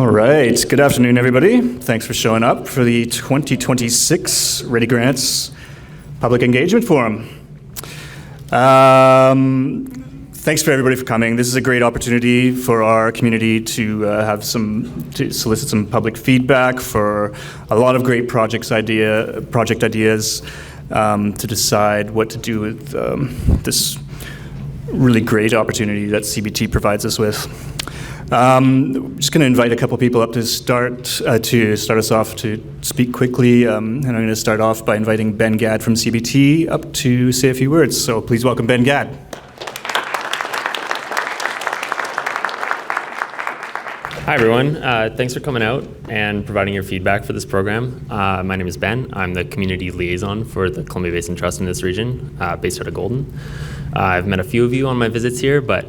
All right, good afternoon, everybody. Thanks for showing up for the 2026 ReDi Grants Public Engagement Forum. Thanks for everybody for coming. This is a great opportunity for our community to solicit some public feedback for a lot of great project ideas to decide what to do with this really great opportunity that CBT provides us with. I'm just going to invite a couple people up to start us off to speak quickly, and I'm going to start off by inviting Ben Gadd from CBT up to say a few words. So please welcome Ben Gadd. Hi everyone, thanks for coming out and providing your feedback for this program. My name is Ben. I'm the community liaison for the Columbia Basin Trust in this region, based out of Golden. I've met a few of you on my visits here, but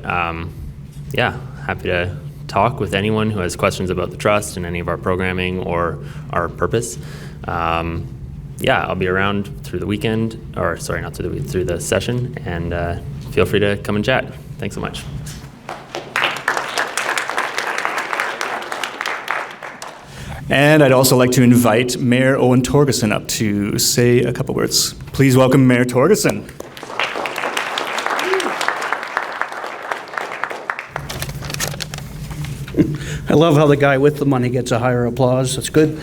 yeah, happy to talk with anyone who has questions about the Trust and any of our programming or our purpose. Yeah, I'll be around through the weekend, or sorry, not through the week, through the session, and feel free to come and chat. Thanks so much. And I'd also like to invite Mayor Owen Torgerson up to say a couple words. Please welcome Mayor Torgerson. I love how the guy with the money gets a higher applause. That's good.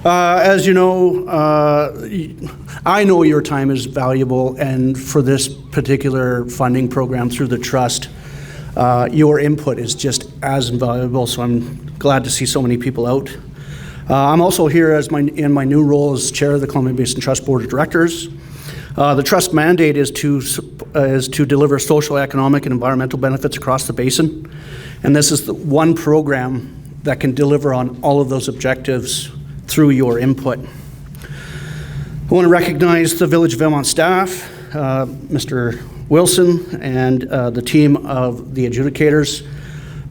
As you know, I know your time is valuable, and for this particular funding program through the Trust, your input is just as invaluable, so I'm glad to see so many people out. I'm also here in my new role as Chair of the Columbia Basin Trust Board of Directors. The Trust mandate is to deliver social, economic, and environmental benefits across the Basin, and this is the one program that can deliver on all of those objectives through your input. I want to recognize the Village of Valemount staff, Mr. Wilson, and the team of the adjudicators.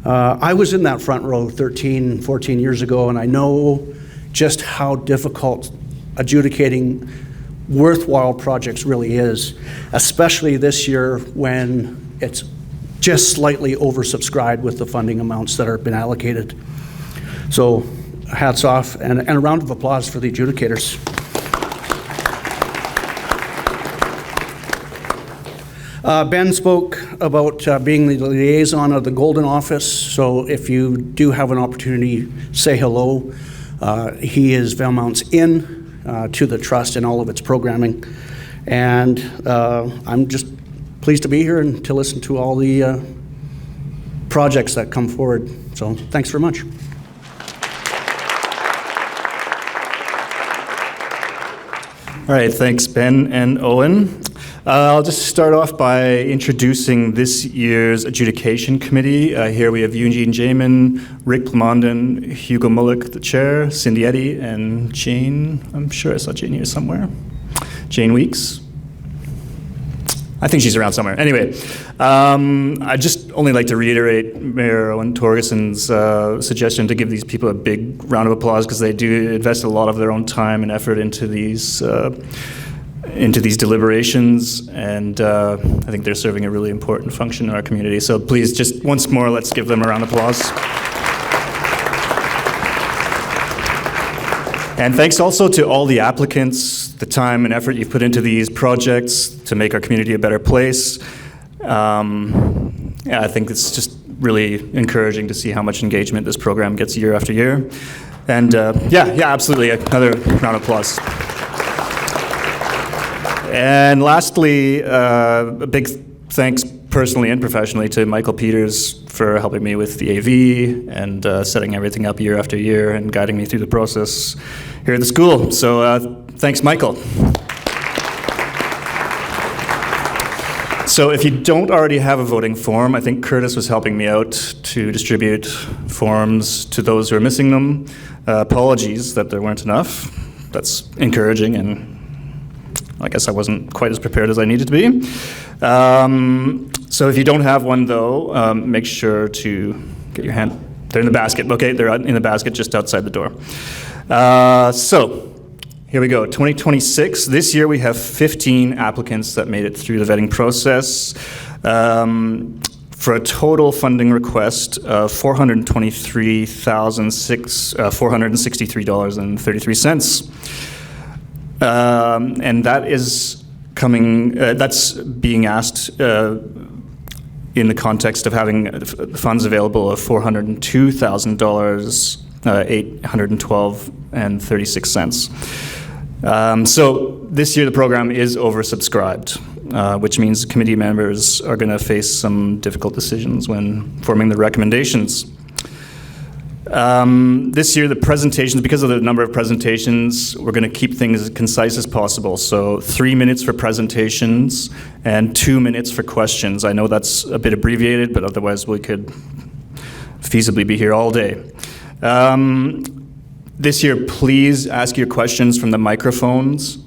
I was in that front row 13, 14 years ago, and I know just how difficult adjudicating worthwhile projects really is, especially this year when it's just slightly oversubscribed with the funding amounts that have been allocated. So hats off, and a round of applause for the adjudicators. Ben spoke about being the liaison of the Golden office, so if you do have an opportunity, say hello. He is Valemount's in to the Trust and all of its programming, and I'm just pleased to be here and to listen to all the projects that come forward. So thanks very much. All right, thanks Ben and Owen. I'll just start off by introducing this year's adjudication committee. Here we have Eugene Jamin, Rick Plamondon, Hugo Mullick, the chair, Cindy Eddy, and Jane. I'm sure I saw Jane here somewhere. Jane Weeks. I think she's around somewhere. Anyway, I'd just only like to reiterate Mayor Owen Torgerson's suggestion to give these people a big round of applause, because they do invest a lot of their own time and effort into these deliberations, and I think they're serving a really important function in our community. So please, just once more, let's give them a round of applause. And thanks also to all the applicants, the time and effort you've put into these projects to make our community a better place. Yeah, I think it's just really encouraging to see how much engagement this program gets year after year. And yeah, absolutely, another round of applause. And lastly, a big thanks personally and professionally to Michael Peters for helping me with the AV and setting everything up year after year and guiding me through the process here at the school. So thanks, Michael. So if you don't already have a voting form, I think Curtis was helping me out to distribute forms to those who are missing them. Apologies that there weren't enough. That's encouraging, and I guess I wasn't quite as prepared as I needed to be. So if you don't have one, though, make sure to get your hand. They're in the basket. Okay, they're in the basket just outside the door. So here we go, 2026. This year we have 15 applicants that made it through the vetting process. for a total funding request of $423,463.33. And that is coming, that's being asked in the context of having funds available of $402,812.36. So this year the program is oversubscribed, which means committee members are going to face some difficult decisions when forming the recommendations. This year, the presentations, because of the number of presentations, we're going to keep things as concise as possible. So 3 minutes for presentations and 2 minutes for questions. I know that's a bit abbreviated, but otherwise we could feasibly be here all day. This year, please ask your questions from the microphones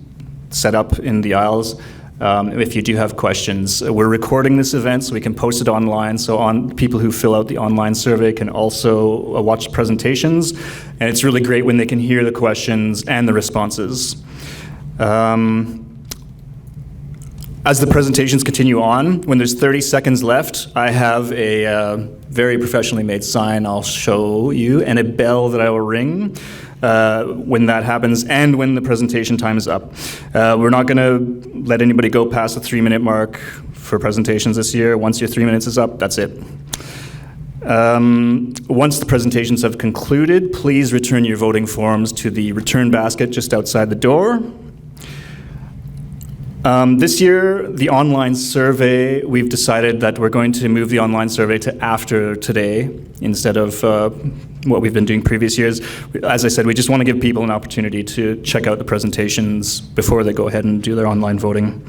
set up in the aisles. If you do have questions. We're recording this event so we can post it online, so people who fill out the online survey can also watch the presentations, and it's really great when they can hear the questions and the responses. As the presentations continue on, when there's 30 seconds left, I have a very professionally made sign I'll show you, and a bell that I will ring when that happens and when the presentation time is up. We're not going to let anybody go past the 3-minute mark for presentations this year. Once your 3 minutes is up, that's it. Once the presentations have concluded, please return your voting forms to the return basket just outside the door. This year, the online survey, we've decided that we're going to move the online survey to after today instead of what we've been doing previous years. As I said, we just want to give people an opportunity to check out the presentations before they go ahead and do their online voting.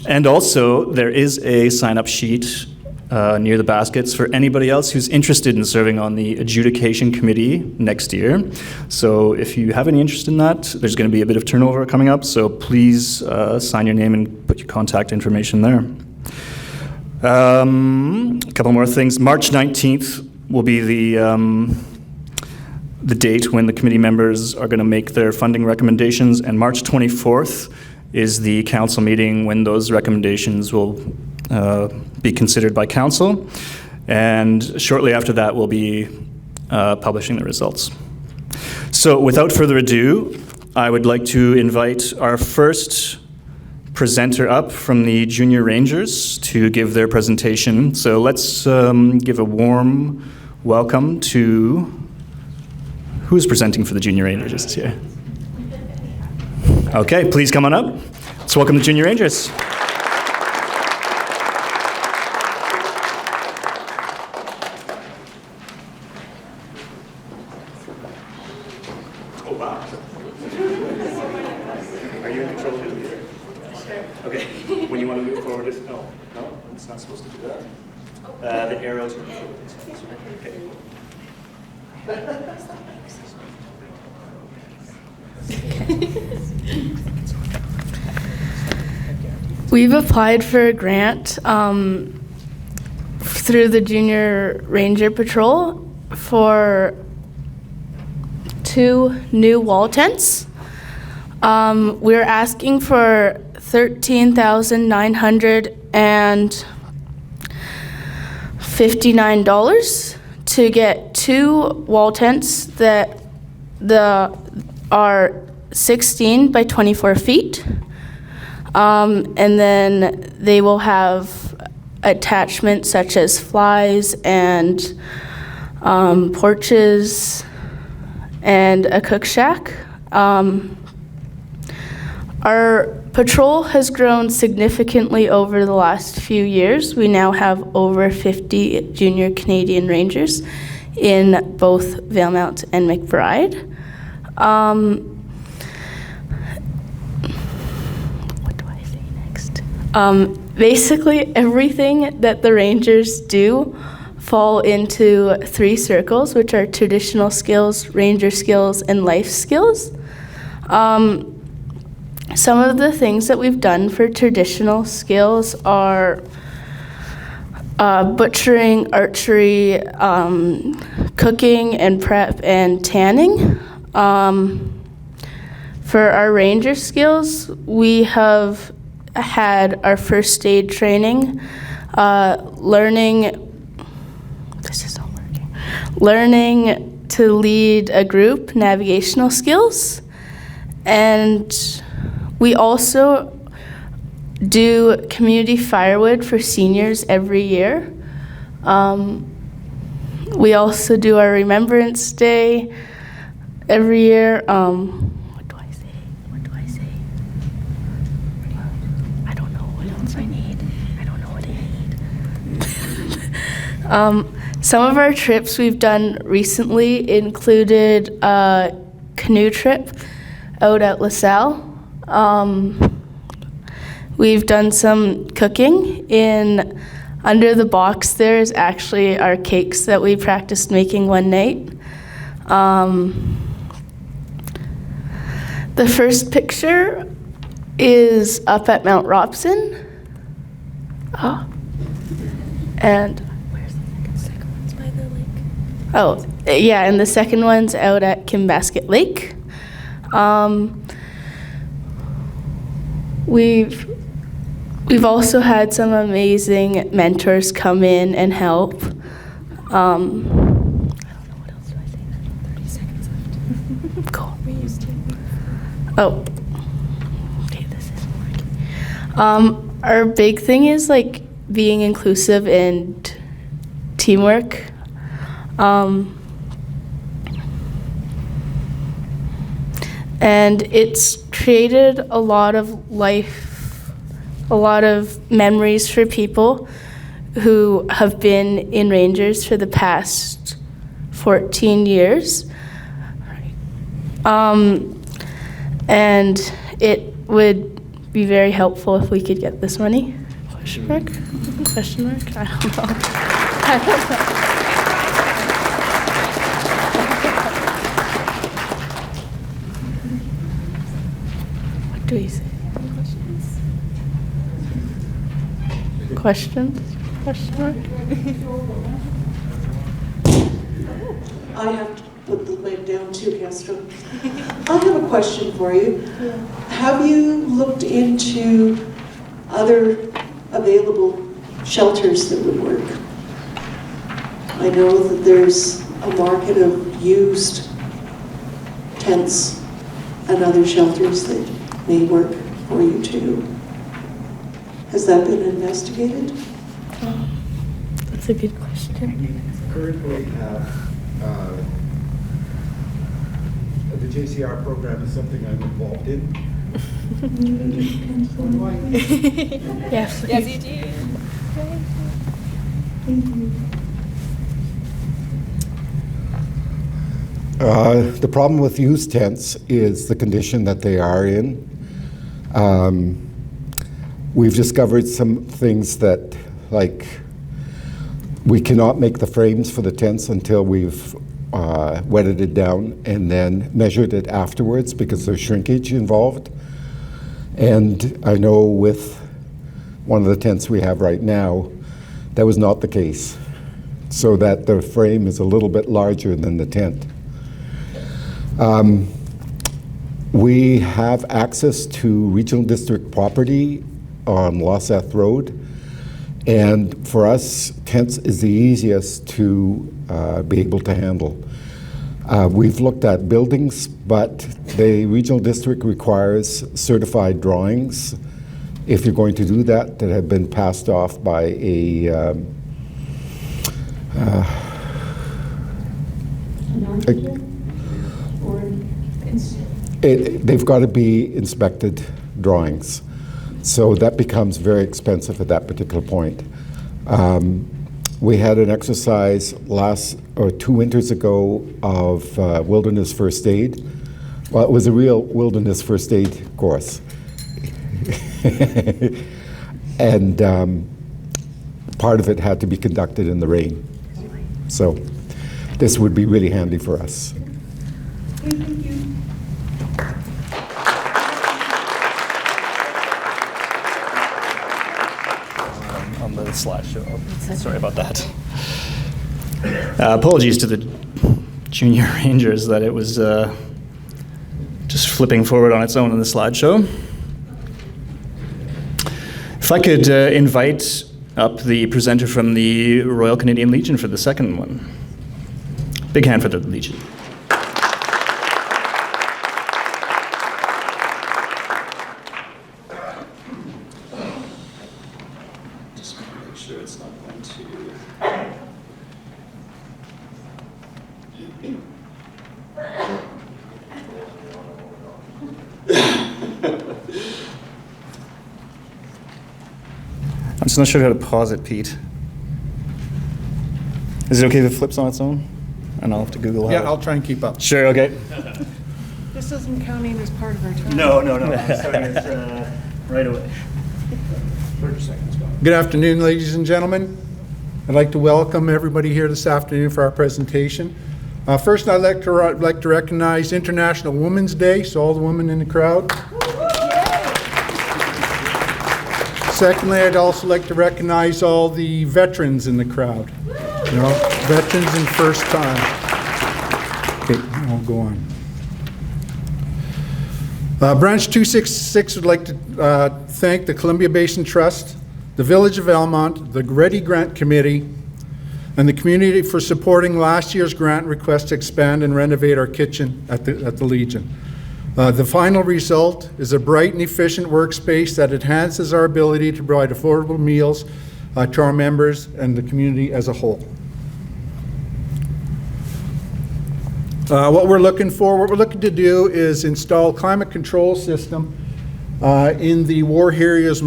And also, there is a sign-up sheet near the baskets for anybody else who's interested in serving on the adjudication committee next year. So if you have any interest in that, there's going to be a bit of turnover coming up, so please sign your name and put your contact information there. A couple more things. March 19th will be the date when the committee members are going to make their funding recommendations, and March 24th is the council meeting when those recommendations will be considered by council, and shortly after that we'll be publishing the results. So without further ado, I would like to invite our first presenter up from the Junior Rangers to give their presentation. So let's give a warm welcome to, who's presenting for the Junior Rangers this year? Okay, please come on up. Let's welcome the Junior Rangers. Oh, wow. Are you in control of the leader? Sure. Okay, when you want to move forward, just, no, it's not supposed to do that. The arrows are controlled. Okay. We've applied for a grant through the Junior Ranger Patrol for 2 new wall tents. We're asking for $13,959 to get 2 wall tents that are 16 by 24 feet. And then they will have attachments such as flies and porches and a cook shack. Our patrol has grown significantly over the last few years. We now have over 50 junior Canadian Rangers in both Valemount and McBride. What do I say next? Basically, everything that the Rangers do fall into 3 circles, which are traditional skills, ranger skills, and life skills. Some of the things that we've done for traditional skills are butchering, archery, cooking and prep, and tanning. For our ranger skills, we have had our first aid training learning to lead a group, navigational skills, and we also do community firewood for seniors every year. We also do our Remembrance Day every year. What do I say? What do I say? I don't know what else I need. I don't know what I need. Some of our trips we've done recently included a canoe trip out at LaSalle. We've done some cooking in under the box. There is actually our cakes that we practiced making one night. The first picture is up at Mount Robson. And where's the second one's by the lake? Oh, yeah, and the second one's out at Kimbasket Lake. We've also had some amazing mentors come in and help. I don't know what else do I say. 30 seconds left. Cool. We used to. Oh. Okay, this isn't working. Our big thing is like being inclusive and teamwork. And it's created a lot of memories for people who have been in Rangers for the past 14 years. And it would be very helpful if we could get this money. Question mark? Question mark? I don't know. I don't know. What do we say? Questions? Question mark? I have to put the leg down too, Castro. I have a question for you. Yeah. Have you looked into other available shelters that would work? I know that there's a market of used tents and other shelters that may work for you too. Has that been investigated? That's a good question. Currently have the JCR program is something I'm involved in. Yes. Yes, you do. The problem with used tents is the condition that they are in. We've discovered some things that, like, we cannot make the frames for the tents until we've wetted it down and then measured it afterwards because there's shrinkage involved. And I know with one of the tents we have right now, that was not the case. So that the frame is a little bit larger than the tent. We have access to regional district property on Losseth Road, and for us, tents is the easiest to be able to handle. We've looked at buildings, but the regional district requires certified drawings if you're going to do that have been passed off by a they've got to be inspected drawings. So that becomes very expensive at that particular point. We had an exercise 2 winters ago of wilderness first aid. Well, it was a real wilderness first aid course. And part of it had to be conducted in the rain. So this would be really handy for us. Thank you. On the slideshow. Sorry about that. Apologies to the junior rangers that it was just flipping forward on its own in the slideshow. If I could invite up the presenter from the Royal Canadian Legion for the second one. Big hand for the Legion. Just want to make sure it's not going to... I'm just not sure how to pause it, Pete. Is it okay if it flips on its own? And I'll have to Google how. Yeah, I'll try and keep up. Sure, okay. This isn't counting as part of our time. No. I'm starting this right away. 30 seconds. Good afternoon, ladies and gentlemen. I'd like to welcome everybody here this afternoon for our presentation. First, I'd like to recognize International Women's Day, so all the women in the crowd. Secondly, I'd also like to recognize all the veterans in the crowd. You know, veterans in first time. Okay, I'll go on. Branch 266 would like to thank the Columbia Basin Trust, the Village of Valemount, the ReDi Grant Committee, and the community for supporting last year's grant request to expand and renovate our kitchen at the Legion. The final result is a bright and efficient workspace that enhances our ability to provide affordable meals to our members and the community as a whole. What we're looking to do is install climate control system in the War Heroes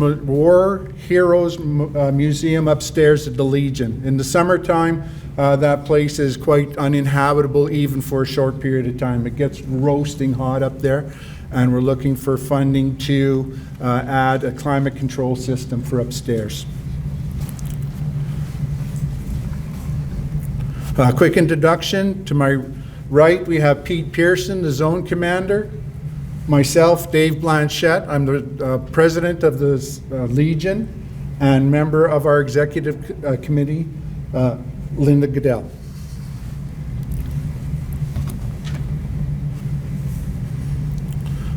Museum upstairs at the Legion. In the summertime, that place is quite uninhabitable even for a short period of time. It gets roasting hot up there, and we're looking for funding to add a climate control system for upstairs. Quick introduction. To my right, we have Pete Pearson, the Zone Commander. Myself, Dave Blanchette. I'm the President of the Legion and member of our Executive Committee, Linda Goodell.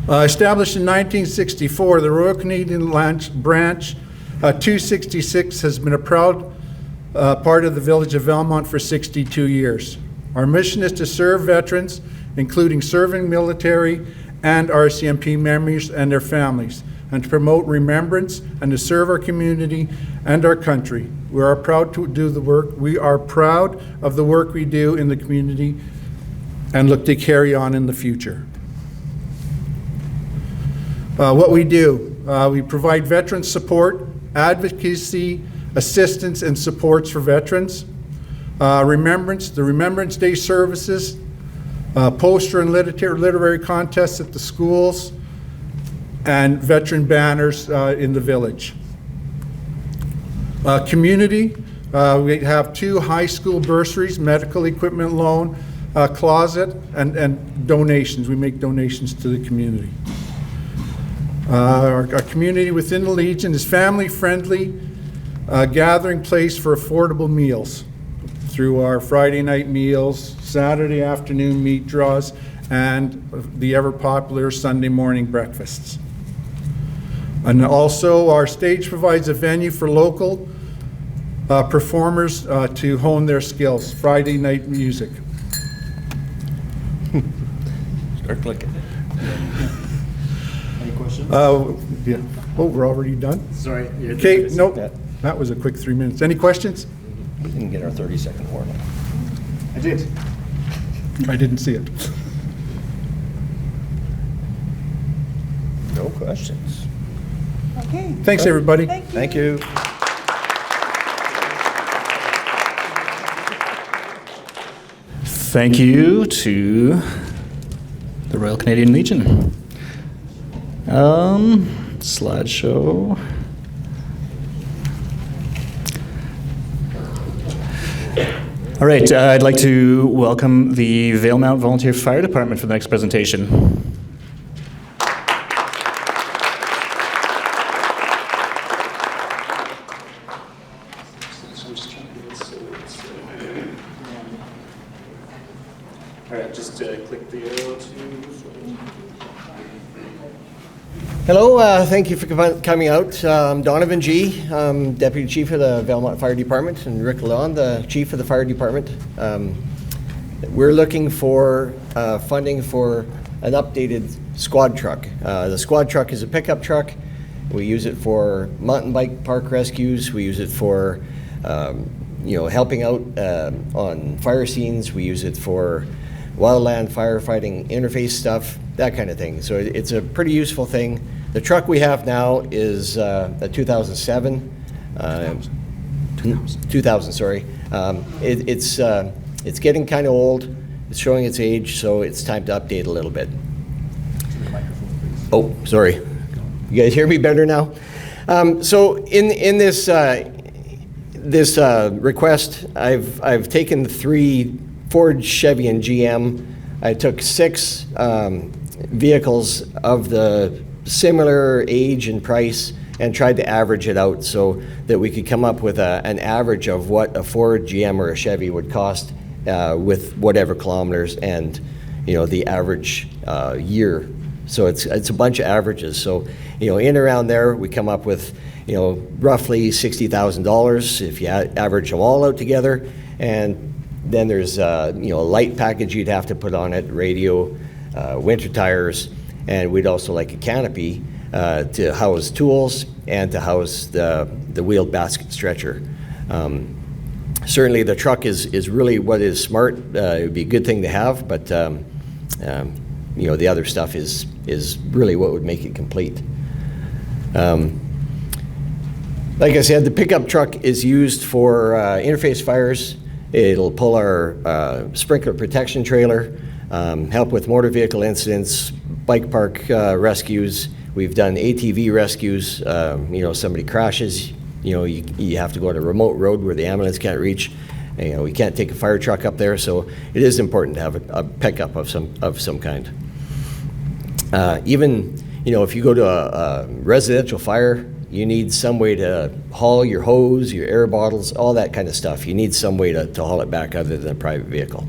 Established in 1964, the Royal Canadian Branch 266 has been a proud part of the Village of Valemount for 62 years. Our mission is to serve veterans, including serving military and RCMP members and their families, and to promote remembrance and to serve our community and our country. We are proud to do the work. We are proud of the work we do in the community and look to carry on in the future. What we do, we provide veteran support, advocacy, assistance, and supports for veterans. The Remembrance Day services, poster and literary contests at the schools, and veteran banners in the village. Community, we have 2 high school bursaries, medical equipment loan, closet, and donations. We make donations to the community. Our community within the Legion is family-friendly, gathering place for affordable meals through our Friday night meals, Saturday afternoon meat draws, and the ever-popular Sunday morning breakfasts. And also, our stage provides a venue for local performers to hone their skills, Friday night music. Start clicking. Any questions? Yeah. Oh, we're already done? Sorry. Okay, nope. That was a quick 3 minutes. Any questions? We didn't get our 30-second warning. I did. I didn't see it. No questions. Okay. Thanks, everybody. Thank you. Thank you to the Royal Canadian Legion. Slideshow. All right, I'd like to welcome the Valemount Volunteer Fire Department for the next presentation. All right, just click the arrow to... Hello, thank you for coming out. I'm Donovan G. I'm Deputy Chief of the Valemount Fire Department, and Rick Lalonde, the Chief of the Fire Department. We're looking for funding for an updated squad truck. The squad truck is a pickup truck. We use it for mountain bike park rescues. We use it for helping out on fire scenes. We use it for wildland firefighting interface stuff, that kind of thing. So it's a pretty useful thing. The truck we have now is a 2007. 2000, sorry. It's getting kind of old. It's showing its age, so it's time to update a little bit. Oh, sorry. You guys hear me better now? So in this this request, I've taken 3 Ford, Chevy, and GM. I took 6 vehicles of the similar age and price and tried to average it out so that we could come up with an average of what a Ford, GM, or a Chevy would cost with whatever kilometers and the average year. So it's a bunch of averages. So in around there we come up with roughly $60,000 if you average them all out together. And then there's a light package you'd have to put on it, radio, winter tires, and we'd also like a canopy to house tools and to house the wheeled basket stretcher. Certainly the truck is really what is smart. It would be a good thing to have, but the other stuff is really what would make it complete. Like I said, the pickup truck is used for interface fires. It'll pull our sprinkler protection trailer, help with motor vehicle incidents, bike park rescues. We've done ATV rescues. Somebody crashes, you have to go on a remote road where the ambulance can't reach. We can't take a fire truck up there, so it is important to have a pickup of some kind. Even if you go to a residential fire, you need some way to haul your hose, your air bottles, all that kind of stuff. You need some way to haul it back other than a private vehicle.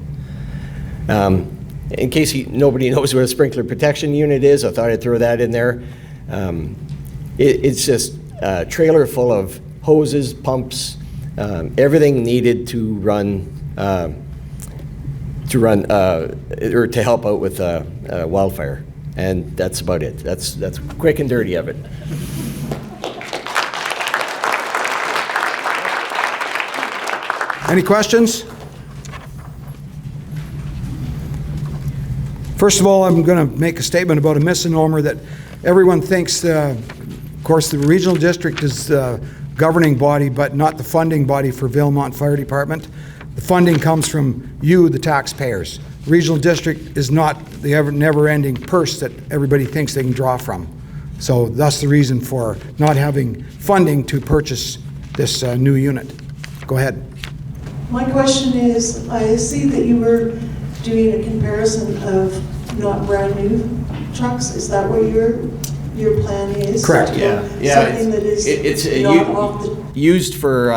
In case nobody knows what a sprinkler protection unit is, I thought I'd throw that in there. It's just a trailer full of hoses, pumps, everything needed to run or to help out with a wildfire. And that's about it. That's quick and dirty of it. Any questions? First of all, I'm going to make a statement about a misnomer that everyone thinks, of course, the regional district is the governing body, but not the funding body for Valemount Fire Department. The funding comes from you, the taxpayers. The regional district is not the never-ending purse that everybody thinks they can draw from. So that's the reason for not having funding to purchase this new unit. Go ahead. My question is, I see that you were doing a comparison of not brand new trucks. Is that what your plan is? Correct. Yeah. Something that is not off the... used for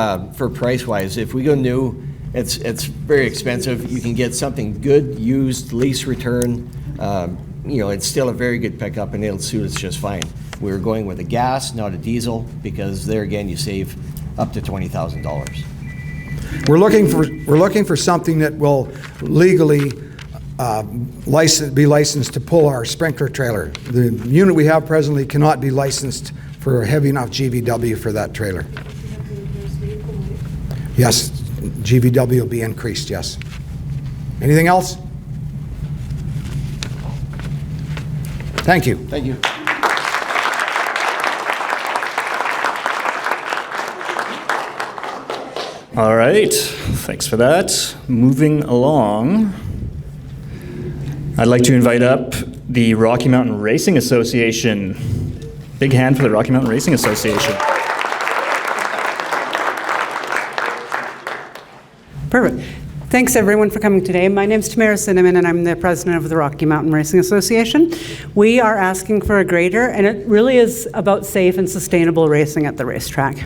price wise. If we go new, it's very expensive. You can get something good, used, lease return. It's still a very good pickup and it'll suit us just fine. We're going with a gas, not a diesel, because there again you save up to $20,000. We're looking for something that will legally be licensed to pull our sprinkler trailer. The unit we have presently cannot be licensed for a heavy enough GVW for that trailer. Yes, GVW will be increased, yes. Anything else? Thank you. Thank you. All right, thanks for that. Moving along, I'd like to invite up the Rocky Mountain Racing Association. Big hand for the Rocky Mountain Racing Association. Perfect. Thanks everyone for coming today. My name is Tamara Cinnamon and I'm the president of the Rocky Mountain Racing Association. We are asking for a grader and it really is about safe and sustainable racing at the racetrack.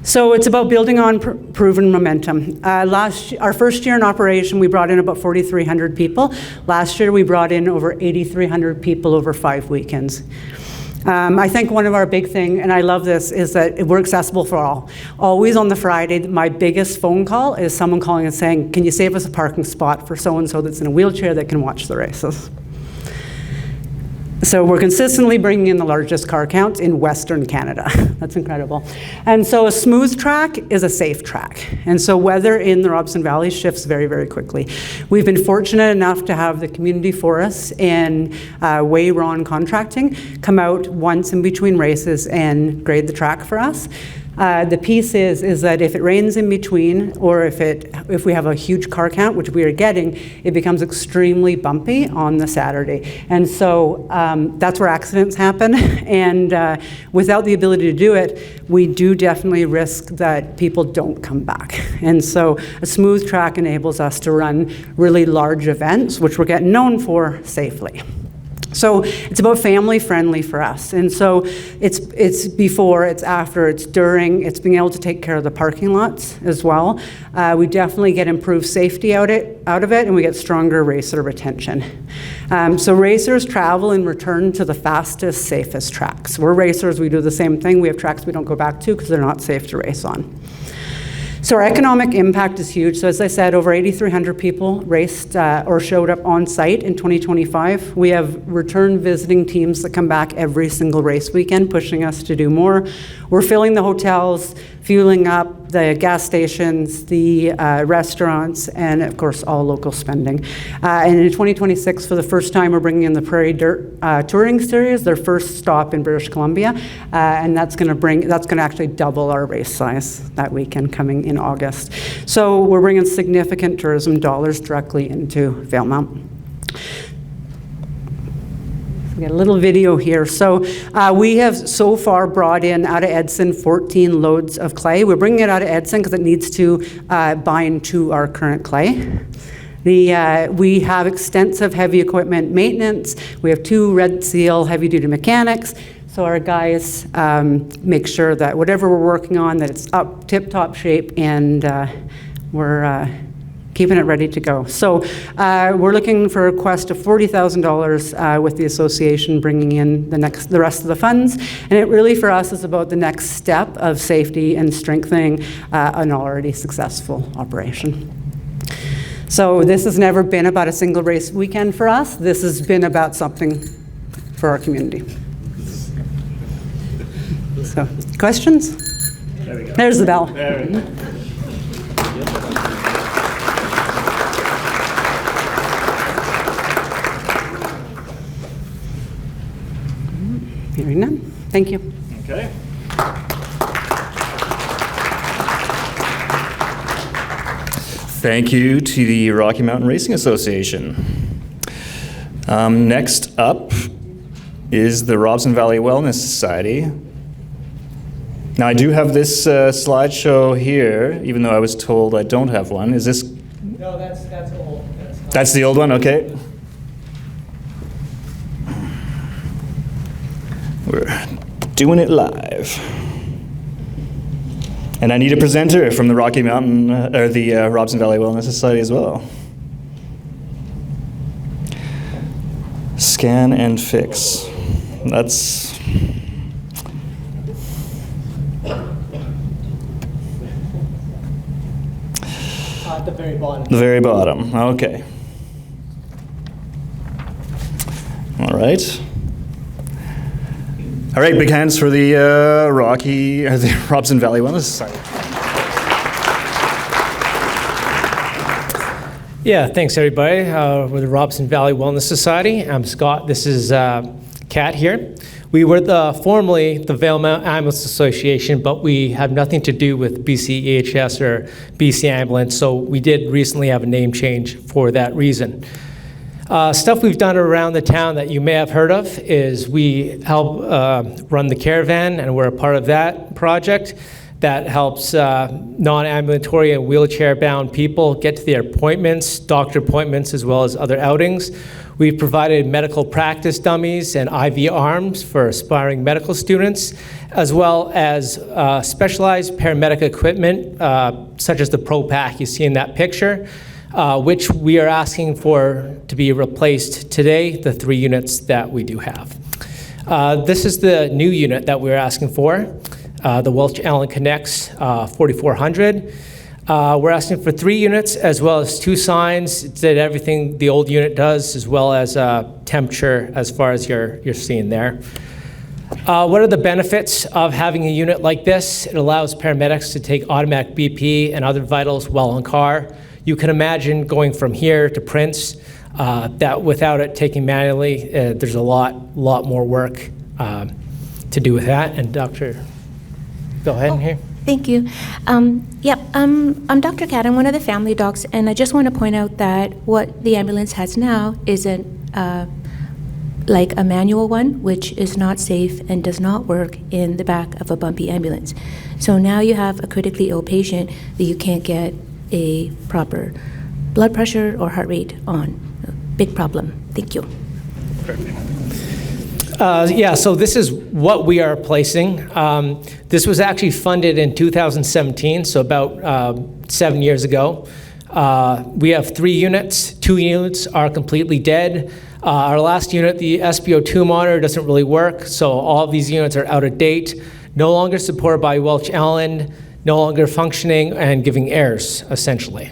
So it's about building on proven momentum. Our first year in operation, we brought in about 4,300 people. Last year, we brought in over 8,300 people over 5 weekends. I think one of our big thing, and I love this, is that we're accessible for all. Always on the Friday, my biggest phone call is someone calling and saying, can you save us a parking spot for so-and-so that's in a wheelchair that can watch the races? So we're consistently bringing in the largest car counts in Western Canada. That's incredible. And so a smooth track is a safe track. And so weather in the Robson Valley shifts very, very quickly. We've been fortunate enough to have the community forests and Wayron Contracting come out once in between races and grade the track for us. The piece is that if it rains in between, or if we have a huge car count, which we are getting, it becomes extremely bumpy on the Saturday. And so that's where accidents happen. And without the ability to do it, we do definitely risk that people don't come back. And so a smooth track enables us to run really large events, which we're getting known for, safely. So it's about family friendly for us. And so it's before, it's after, it's during, it's being able to take care of the parking lots as well. We definitely get improved safety out of it, and we get stronger racer retention. So racers travel and return to the fastest, safest tracks. We're racers, we do the same thing. We have tracks we don't go back to because they're not safe to race on. So our economic impact is huge. So as I said, over 8,300 people raced or showed up on site in 2025. We have return visiting teams that come back every single race weekend, pushing us to do more. We're filling the hotels, fueling up the gas stations, the restaurants, and of course, all local spending. And in 2026, for the first time, we're bringing in the Prairie Dirt Touring Series, their first stop in British Columbia, and that's going to actually double our race size that weekend coming in August. So we're bringing significant tourism dollars directly into Valemount. We got a little video here. So we have so far brought in out of Edson 14 loads of clay. We're bringing it out of Edson because it needs to bind to our current clay. We have extensive heavy equipment maintenance. We have 2 Red Seal heavy-duty mechanics. So our guys make sure that whatever we're working on, that it's up tip-top shape, and we're keeping it ready to go. So we're looking for a request of $40,000 with the association bringing in the rest of the funds. And it really for us is about the next step of safety and strengthening an already successful operation. So this has never been about a single race weekend for us. This has been about something for our community. So, questions? There we go. There's the bell. There we go. Hearing none. Thank you. Okay. Thank you to the Rocky Mountain Racing Association. Next up is the Robson Valley Wellness Society. Now, I do have this slideshow here, even though I was told I don't have one. Is this? No, that's old. That's the old one? Okay. We're doing it live. And I need a presenter from the Rocky Mountain, or the Robson Valley Wellness Society as well. Scan and fix. That's... At the very bottom. The very bottom, okay. All right. All right, big hands for the the Robson Valley Wellness Society. Yeah, thanks everybody. We're the Robson Valley Wellness Society. I'm Scott. This is Kat here. We were formerly the Valemount Ambulance Association, but we have nothing to do with BC EHS or BC Ambulance, so we did recently have a name change for that reason. Stuff we've done around the town that you may have heard of is we help run the caravan, and we're a part of that project that helps non-ambulatory and wheelchair-bound people get to their appointments, doctor appointments, as well as other outings. We've provided medical practice dummies and IV arms for aspiring medical students, as well as specialized paramedic equipment, such as the Pro Pack you see in that picture, which we are asking for to be replaced today, the 3 units that we do have. This is the new unit that we're asking for, the Welch Allen Connects 4400. We're asking for 3 units as well as 2 signs. It did everything the old unit does, as well as temperature as far as you're seeing there. What are the benefits of having a unit like this? It allows paramedics to take automatic BP and other vitals while on car. You can imagine going from here to Prince, that without it taking manually, there's a lot more work to do with that. And Dr. Go ahead here. Thank you. I'm Dr. Kat. I'm one of the family docs, and I just want to point out that what the ambulance has now isn't like a manual one, which is not safe and does not work in the back of a bumpy ambulance. So now you have a critically ill patient that you can't get a proper blood pressure or heart rate on. Big problem. Thank you. So this is what we are placing. This was actually funded in 2017, so about 7 years ago. We have 3 units. 2 units are completely dead. Our last unit, the SpO2 monitor, doesn't really work, so all of these units are out of date, no longer supported by Welch Allen, no longer functioning, and giving errors, essentially.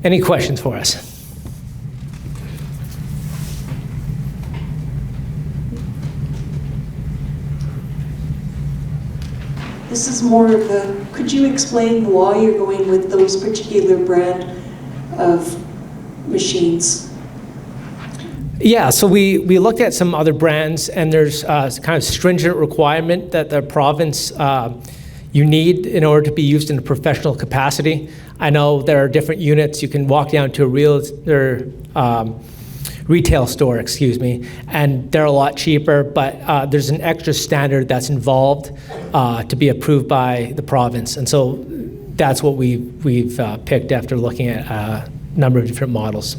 Any questions for us? This is more of a, could you explain why you're going with those particular brand of machines? Yeah, so we looked at some other brands, and there's kind of stringent requirement that the province you need in order to be used in a professional capacity. I know there are different units. You can walk down to a retail store, and they're a lot cheaper, but there's an extra standard that's involved to be approved by the province. And so that's what we've picked after looking at a number of different models.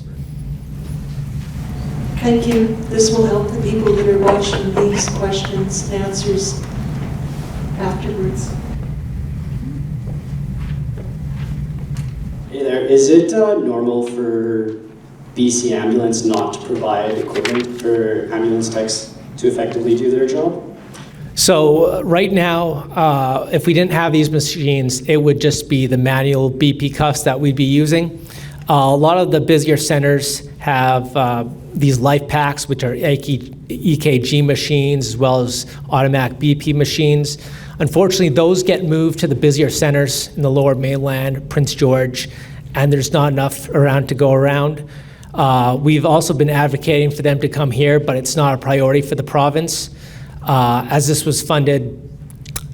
Thank you. This will help the people that are watching these questions and answers afterwards. Hey there, is it normal for BC Ambulance not to provide equipment for ambulance techs to effectively do their job? So right now, if we didn't have these machines, it would just be the manual BP cuffs that we'd be using. A lot of the busier centers have these life packs, which are EKG machines, as well as automatic BP machines. Unfortunately, those get moved to the busier centers in the Lower Mainland, Prince George, and there's not enough around to go around. We've also been advocating for them to come here, but it's not a priority for the province. As this was funded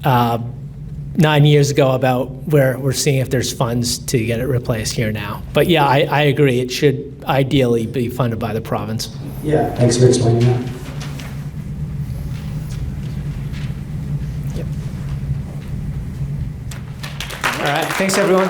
9 years ago, about where we're seeing if there's funds to get it replaced here now. But yeah, I agree. It should ideally be funded by the province. Yeah, thanks for explaining that. Yep. All right, thanks everyone.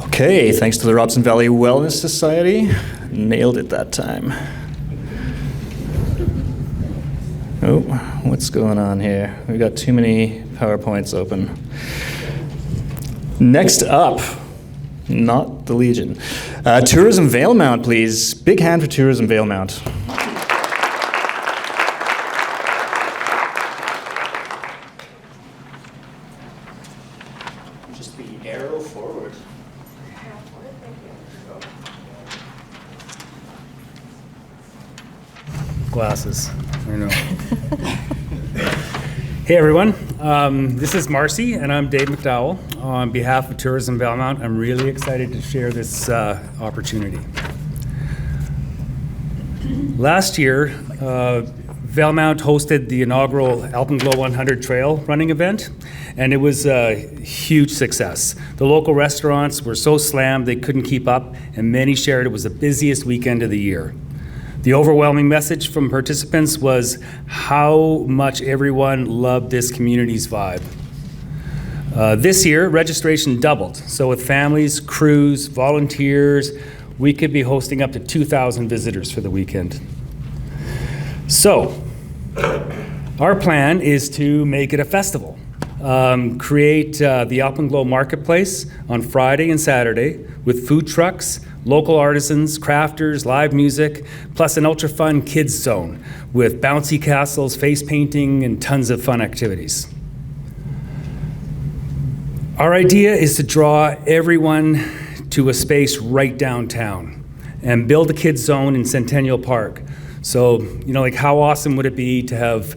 Okay, thanks to the Robson Valley Wellness Society. Nailed it that time. Oh, what's going on here? We've got too many PowerPoints open. Next up, not the Legion. Tourism Valemount, please. Big hand for Tourism Valemount. Just the arrow forward. Glasses. I know. Hey everyone, this is Marcy and I'm Dave McDowell. On behalf of Tourism Valemount, I'm really excited to share this opportunity. Last year, Valemount hosted the inaugural Alpenglow 100 trail running event, and it was a huge success. The local restaurants were so slammed they couldn't keep up, and many shared it was the busiest weekend of the year. The overwhelming message from participants was how much everyone loved this community's vibe. This year, registration doubled. So with families, crews, volunteers, we could be hosting up to 2,000 visitors for the weekend. So, our plan is to make it a festival. create the Alpenglow Marketplace on Friday and Saturday with food trucks, local artisans, crafters, live music, plus an ultra fun kids zone with bouncy castles, face painting, and tons of fun activities. Our idea is to draw everyone to a space right downtown and build a kids zone in Centennial Park. So, like how awesome would it be to have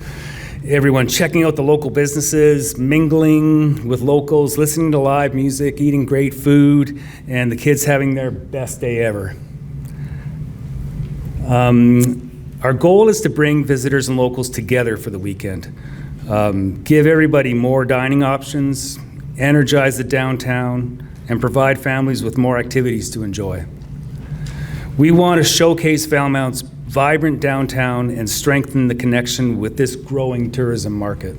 everyone checking out the local businesses, mingling with locals, listening to live music, eating great food, and the kids having their best day ever. Our goal is to bring visitors and locals together for the weekend. Give everybody more dining options, energize the downtown, and provide families with more activities to enjoy. We want to showcase Valemount's vibrant downtown and strengthen the connection with this growing tourism market.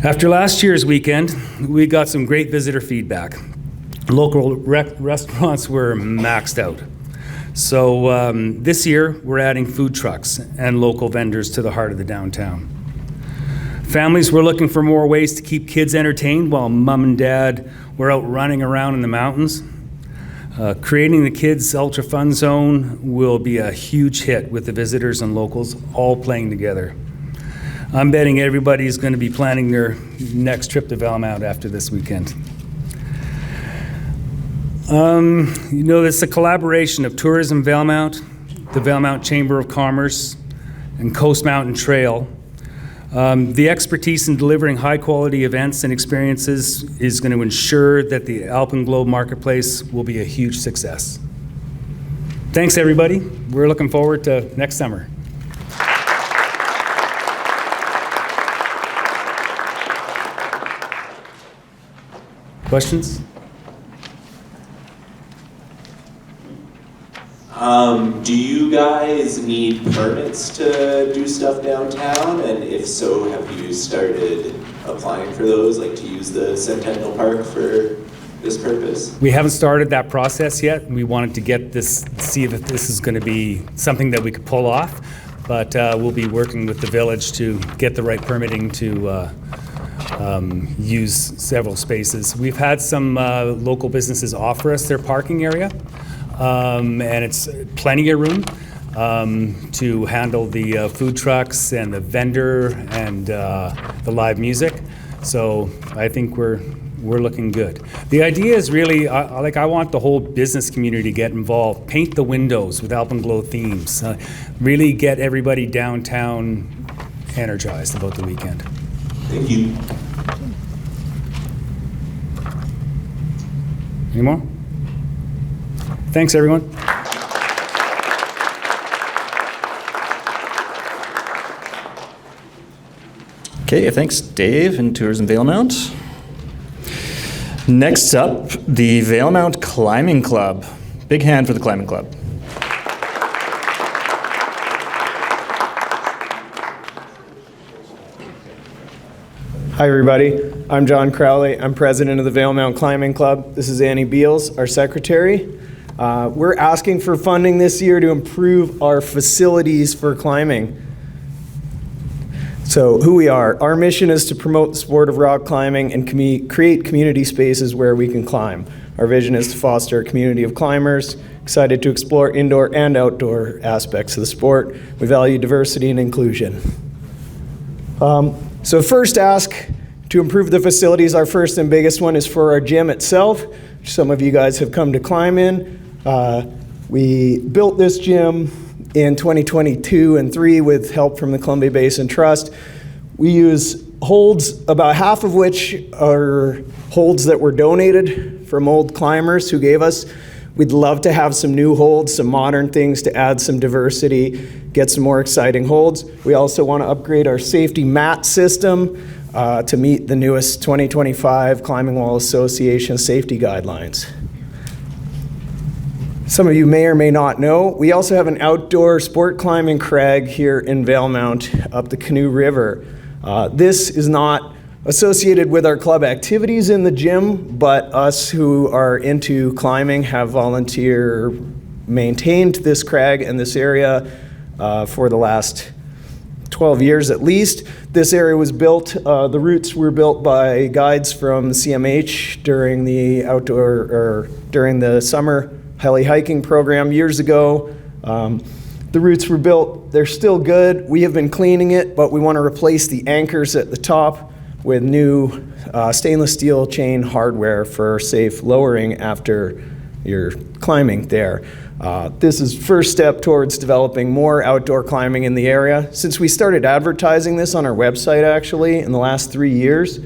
After last year's weekend, we got some great visitor feedback. Local restaurants were maxed out. So this year, we're adding food trucks and local vendors to the heart of the downtown. Families were looking for more ways to keep kids entertained while mom and dad were out running around in the mountains. Creating the Kids Ultra Fun Zone will be a huge hit with the visitors and locals all playing together. I'm betting everybody's going to be planning their next trip to Valemount after this weekend. It's a collaboration of Tourism Valemount, the Valemount Chamber of Commerce, and Coast Mountain Trail. The expertise in delivering high-quality events and experiences is going to ensure that the Alpenglow Marketplace will be a huge success. Thanks, everybody. We're looking forward to next summer. Questions? Do you guys need permits to do stuff downtown? And if so, have you started applying for those, like to use the Centennial Park for this purpose? We haven't started that process yet. We wanted to get this, see if this is going to be something that we could pull off. But we'll be working with the village to get the right permitting to use several spaces. We've had some local businesses offer us their parking area. And it's plenty of room to handle the food trucks and the vendor and the live music. So I think we're looking good. The idea is really, I want the whole business community to get involved. Paint the windows with Alpenglow themes. Really get everybody downtown energized about the weekend. Thank you. Any more? Thanks, everyone. Okay, thanks, Dave and Tourism Valemount. Next up, the Valemount Climbing Club. Big hand for the Climbing Club. Hi, everybody. I'm John Crowley. I'm president of the Valemount Climbing Club. This is Annie Beals, our secretary. We're asking for funding this year to improve our facilities for climbing. So who we are. Our mission is to promote the sport of rock climbing and create community spaces where we can climb. Our vision is to foster a community of climbers, excited to explore indoor and outdoor aspects of the sport. We value diversity and inclusion. So first ask to improve the facilities. Our first and biggest one is for our gym itself, which some of you guys have come to climb in. We built this gym in 2022 and 3 with help from the Columbia Basin Trust. We use holds, about half of which are holds that were donated from old climbers who gave us. We'd love to have some new holds, some modern things to add some diversity, get some more exciting holds. We also want to upgrade our safety mat system to meet the newest 2025 Climbing Wall Association safety guidelines. Some of you may or may not know, we also have an outdoor sport climbing crag here in Valemount up the Canoe River. This is not associated with our club activities in the gym, but us who are into climbing have volunteer maintained this crag and this area for the last 12 years at least. This area was built, the routes were built by guides from CMH during the during the summer heli hiking program years ago. The routes were built, they're still good. We have been cleaning it, but we want to replace the anchors at the top with new stainless steel chain hardware for safe lowering after you're climbing there. This is first step towards developing more outdoor climbing in the area. Since we started advertising this on our website actually in the last 3 years,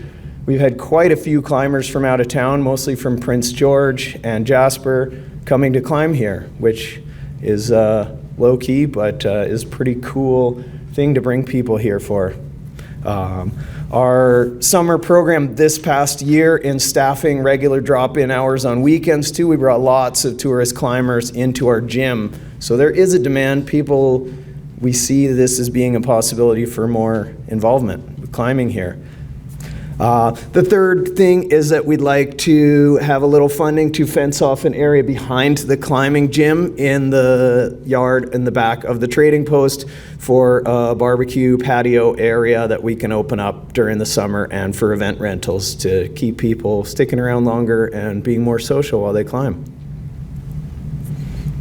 we've had quite a few climbers from out of town, mostly from Prince George and Jasper, coming to climb here, which is low key, but is a pretty cool thing to bring people here for. Our summer program this past year in staffing regular drop-in hours on weekends too, we brought lots of tourist climbers into our gym. So there is a demand. We see this as being a possibility for more involvement with climbing here. The third thing is that we'd like to have a little funding to fence off an area behind the climbing gym in the yard in the back of the trading post for a barbecue patio area that we can open up during the summer and for event rentals to keep people sticking around longer and being more social while they climb.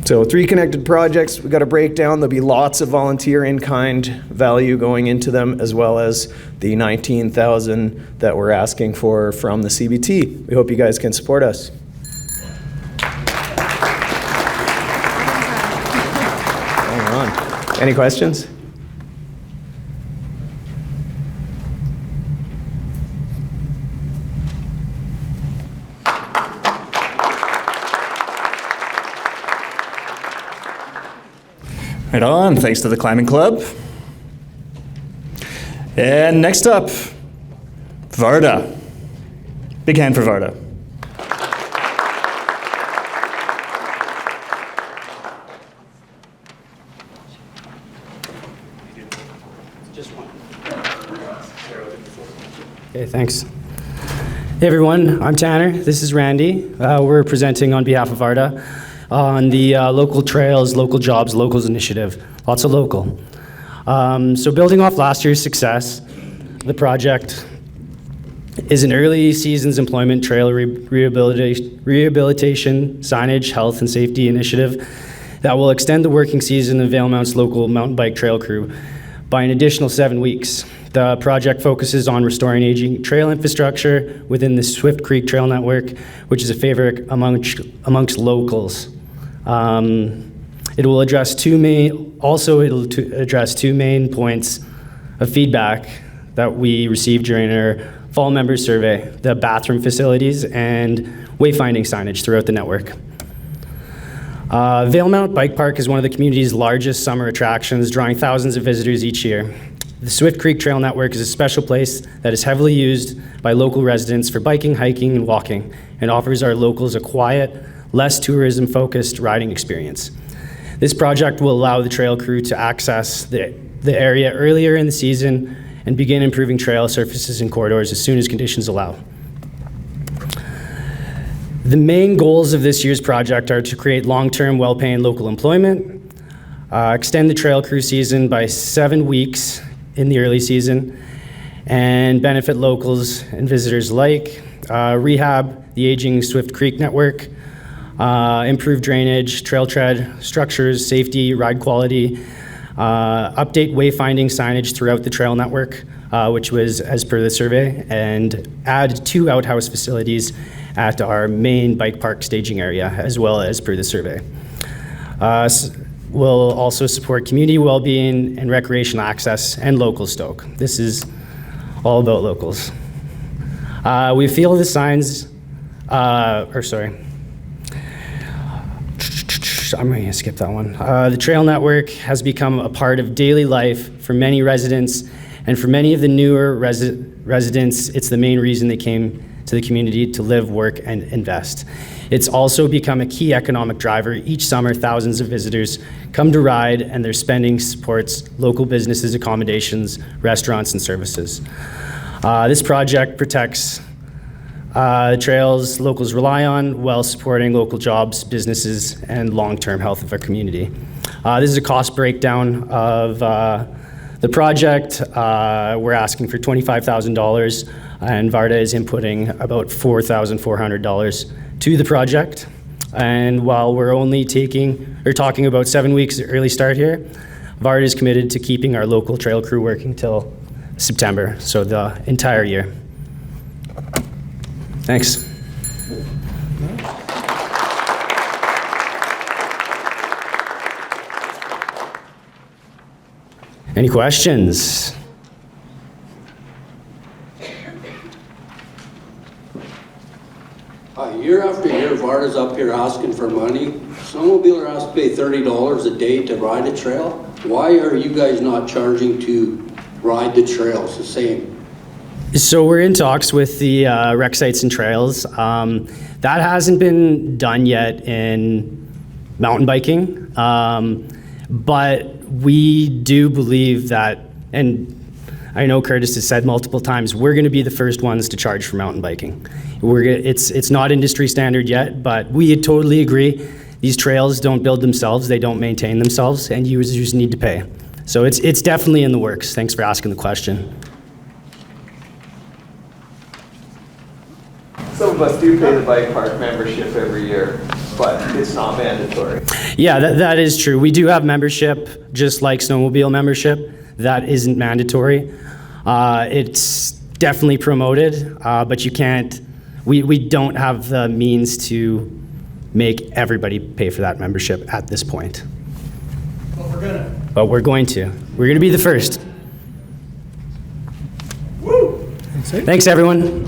So 3 connected projects, we got a breakdown. There'll be lots of volunteer in-kind value going into them, as well as the $19,000 that we're asking for from the CBT. We hope you guys can support us. Hang on. Any questions? Right on, thanks to the Climbing Club. And next up, Varda. Big hand for Varda. Okay, thanks. Hey everyone, I'm Tanner. This is Randy. We're presenting on behalf of Varda on the Local Trails, Local Jobs, Locals Initiative. Lots of local. So building off last year's success, the project is an early seasons employment trail rehabilitation, signage, health and safety initiative that will extend the working season of Valemount's local mountain bike trail crew by an additional 7 weeks. The project focuses on restoring aging trail infrastructure within the Swift Creek Trail Network, which is a favorite amongst locals. It will address two main points of feedback that we received during our fall member survey: the bathroom facilities and wayfinding signage throughout the network. Valemount Bike Park is one of the community's largest summer attractions, drawing thousands of visitors each year. The Swift Creek Trail Network is a special place that is heavily used by local residents for biking, hiking, and walking, and offers our locals a quiet, less tourism-focused riding experience. This project will allow the trail crew to access the area earlier in the season and begin improving trail surfaces and corridors as soon as conditions allow. The main goals of this year's project are to create long-term, well-paying local employment, extend the trail crew season by 7 weeks in the early season, and benefit locals and visitors alike, rehab the aging Swift Creek network, improve drainage, trail tread structures, safety, ride quality, update wayfinding signage throughout the trail network, which was as per the survey, and add 2 outhouse facilities at our main bike park staging area, as well as per the survey. We'll also support community well-being and recreational access and local stoke. This is all about locals. We feel the signs, I'm going to skip that one. The trail network has become a part of daily life for many residents, and for many of the newer residents, it's the main reason they came to the community to live, work, and invest. It's also become a key economic driver. Each summer, thousands of visitors come to ride, and their spending supports local businesses, accommodations, restaurants, and services. This project protects trails locals rely on while supporting local jobs, businesses, and long-term health of our community. This is a cost breakdown of The project, we're asking for $25,000, and Varda is inputting about $4,400 to the project. And while we're only talking about 7 weeks early start here, Varda is committed to keeping our local trail crew working till September, so the entire year. Thanks. Any questions? Year after year, Varda's up here asking for money. Snowmobiler has to pay $30 a day to ride a trail. Why are you guys not charging to ride the trails the same? So we're in talks with the rec sites and trails. That hasn't been done yet in mountain biking, but we do believe that, and I know Curtis has said multiple times, we're going to be the first ones to charge for mountain biking. It's not industry standard yet, but we totally agree. These trails don't build themselves, they don't maintain themselves, and users need to pay. So it's definitely in the works. Thanks for asking the question. Some of us do pay the bike park membership every year, but it's not mandatory. Yeah, that is true. We do have membership, just like snowmobile membership. That isn't mandatory. It's definitely promoted, but you can't, we don't have the means to make everybody pay for that membership at this point. But we're going to. We're going to be the first. Woo! Thanks, everyone.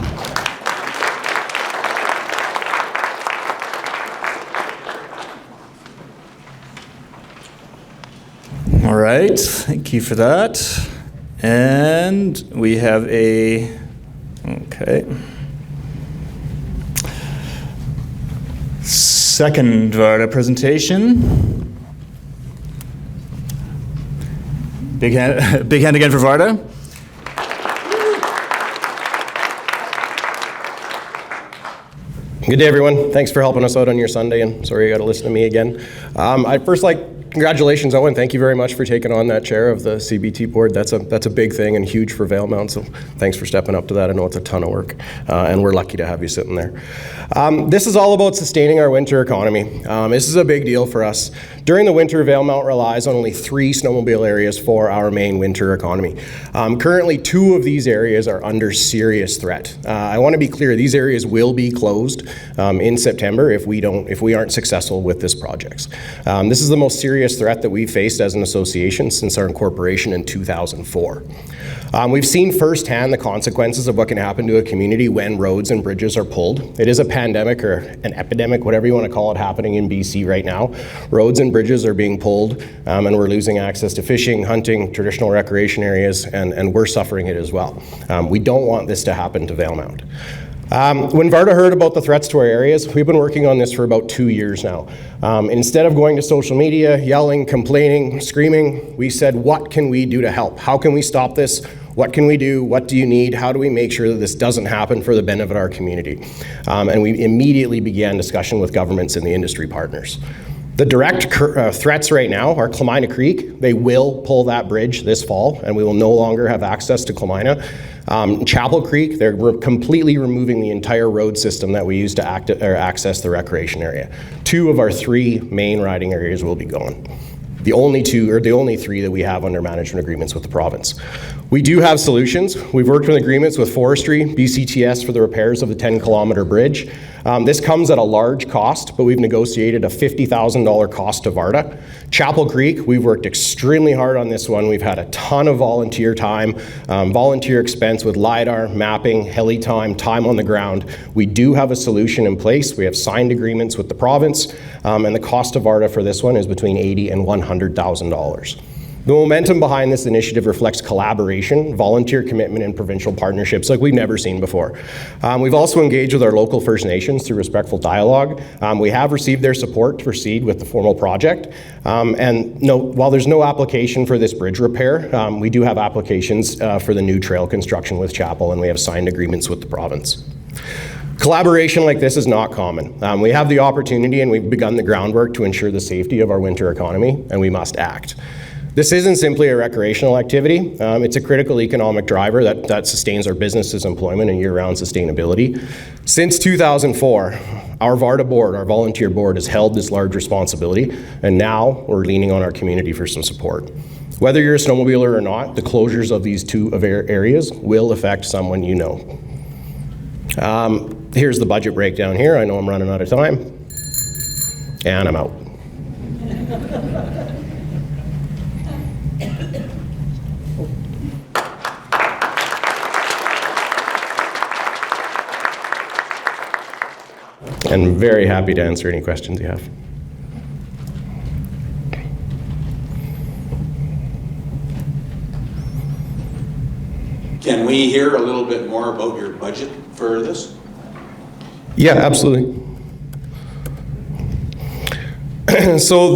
All right, thank you for that. And we have second Varda presentation. Big hand again for Varda. Good day, everyone. Thanks for helping us out on your Sunday, and sorry you got to listen to me again. I'd first congratulations, Owen. Thank you very much for taking on that chair of the CBT board. That's a big thing and huge for Valemount, so thanks for stepping up to that. I know it's a ton of work, and we're lucky to have you sitting there. This is all about sustaining our winter economy. This is a big deal for us. During the winter, Valemount relies on only 3 snowmobile areas for our main winter economy. Currently, 2 of these areas are under serious threat. I want to be clear, these areas will be closed in September if we aren't successful with this project. This is the most serious threat that we've faced as an association since our incorporation in 2004. We've seen firsthand the consequences of what can happen to a community when roads and bridges are pulled. It is a pandemic or an epidemic, whatever you want to call it, happening in BC right now. Roads and bridges are being pulled, and we're losing access to fishing, hunting, traditional recreation areas, and we're suffering it as well. We don't want this to happen to Valemount. When Varda heard about the threats to our areas, we've been working on this for about 2 years now. Instead of going to social media, yelling, complaining, screaming, we said, what can we do to help? How can we stop this? What can we do? What do you need? How do we make sure that this doesn't happen for the benefit of our community? And we immediately began discussion with governments and the industry partners. The direct threats right now are Clemina Creek. They will pull that bridge this fall, and we will no longer have access to Clemina. Chapel Creek, they're completely removing the entire road system that we use to access the recreation area. 2 of our 3 main riding areas will be gone. The only 3 that we have under management agreements with the province. We do have solutions. We've worked with agreements with forestry, BCTS for the repairs of the 10-kilometer bridge. This comes at a large cost, but we've negotiated a $50,000 cost to Varda. Chapel Creek, we've worked extremely hard on this one. We've had a ton of volunteer time, volunteer expense with LiDAR, mapping, heli time on the ground. We do have a solution in place. We have signed agreements with the province, and the cost of Varda for this one is between $80,000 and $100,000. The momentum behind this initiative reflects collaboration, volunteer commitment, and provincial partnerships like we've never seen before. We've also engaged with our local First Nations through respectful dialogue. We have received their support to proceed with the formal project. While there's no application for this bridge repair, we do have applications for the new trail construction with Chapel, and we have signed agreements with the province. Collaboration like this is not common. We have the opportunity and we've begun the groundwork to ensure the safety of our winter economy, and we must act. This isn't simply a recreational activity. It's a critical economic driver that sustains our businesses' employment and year-round sustainability. Since 2004, our VARDA board, our volunteer board, has held this large responsibility, and now we're leaning on our community for some support. Whether you're a snowmobiler or not, the closures of these two areas will affect someone you know. Here's the budget breakdown here. I know I'm running out of time, and I'm out. And very happy to answer any questions you have. Can we hear a little bit more about your budget for this? Yeah, absolutely. So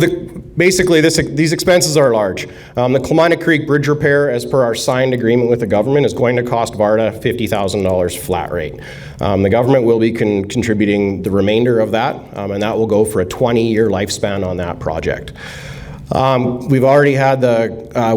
basically, these expenses are large. The Clemina Creek Bridge repair, as per our signed agreement with the government, is going to cost VARDA $50,000 flat rate. The government will be contributing the remainder of that, and that will go for a 20-year lifespan on that project. We've already had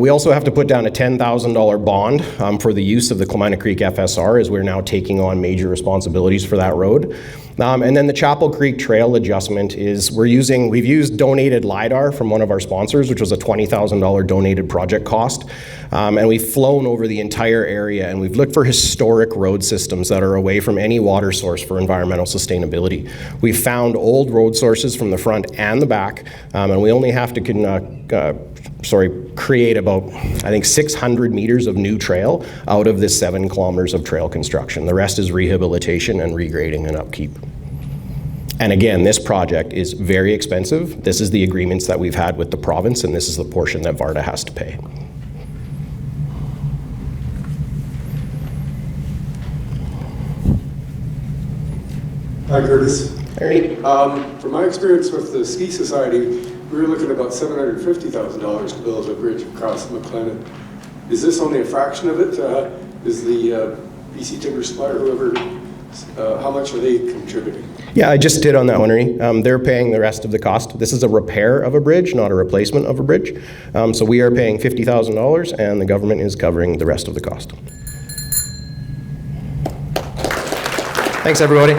we also have to put down a $10,000 bond for the use of the Clemina Creek FSR, as we're now taking on major responsibilities for that road. And then the Chapel Creek Trail adjustment is we've used donated LiDAR from one of our sponsors, which was a $20,000 donated project cost. And we've flown over the entire area, and we've looked for historic road systems that are away from any water source for environmental sustainability. We've found old road sources from the front and the back, and we only have to create about, I think, 600 meters of new trail out of this 7 kilometers of trail construction. The rest is rehabilitation and regrading and upkeep. And again, this project is very expensive. This is the agreements that we've had with the province, and this is the portion that VARDA has to pay. Hi, Curtis. Ernie. From my experience with the Ski Society, we were looking at about $750,000 to build a bridge across McLennan. Is this only a fraction of it? Is the BC Timber Supply or whoever, how much are they contributing? Yeah, I just did on that one, Ernie. They're paying the rest of the cost. This is a repair of a bridge, not a replacement of a bridge. So we are paying $50,000, and the government is covering the rest of the cost. Thanks, everybody.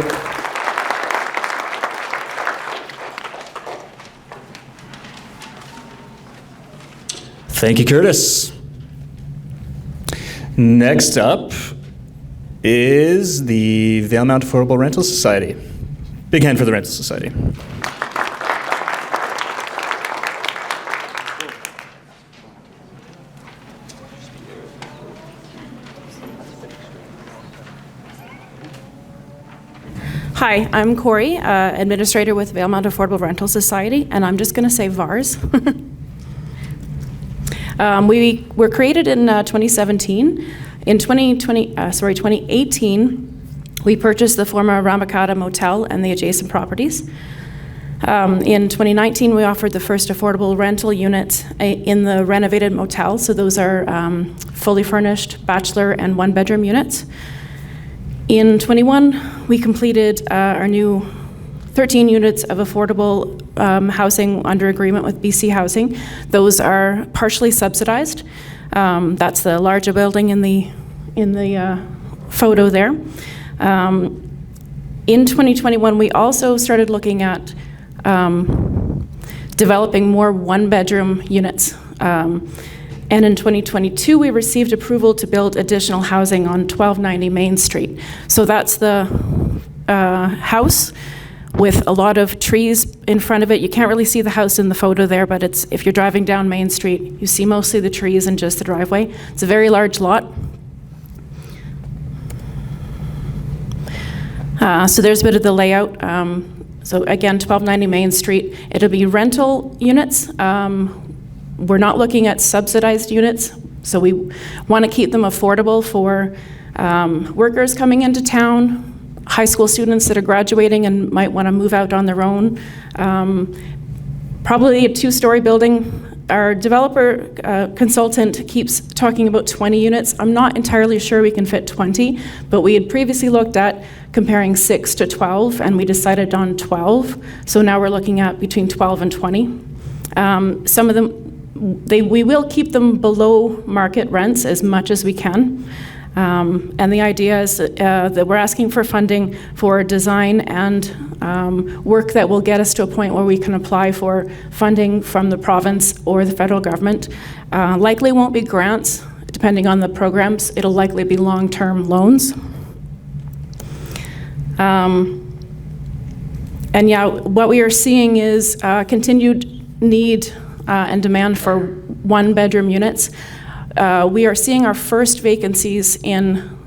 Thank you, Curtis. Next up is the Valemount Affordable Rental Society. Big hand for the Rental Society. Hi, I'm Corey, administrator with Valemount Affordable Rental Society, and I'm just going to say VARS. We were created in 2017. In 2018, we purchased the former Ramakata Motel and the adjacent properties. In 2019, we offered the first affordable rental unit in the renovated motel. So those are fully furnished bachelor and 1-bedroom units. In 21, we completed our new 13 units of affordable housing under agreement with BC Housing. Those are partially subsidized. That's the larger building in the photo there. In 2021, we also started looking at developing more 1-bedroom units. And in 2022, we received approval to build additional housing on 1290 Main Street. So that's the house with a lot of trees in front of it. You can't really see the house in the photo there, but if you're driving down Main Street, you see mostly the trees and just the driveway. It's a very large lot. So there's a bit of the layout. So again, 1290 Main Street. It'll be rental units. We're not looking at subsidized units, so we want to keep them affordable for workers coming into town, high school students that are graduating and might want to move out on their own. Probably a 2-story building. Our developer consultant keeps talking about 20 units. I'm not entirely sure we can fit 20, but we had previously looked at comparing 6 to 12, and we decided on 12. So now we're looking at between 12 and 20. Some of them, we will keep them below market rents as much as we can. And the idea is that we're asking for funding for design and work that will get us to a point where we can apply for funding from the province or the federal government. Likely won't be grants, depending on the programs. It'll likely be long-term loans. And yeah, what we are seeing is continued need and demand for one-bedroom units. We are seeing our first vacancies in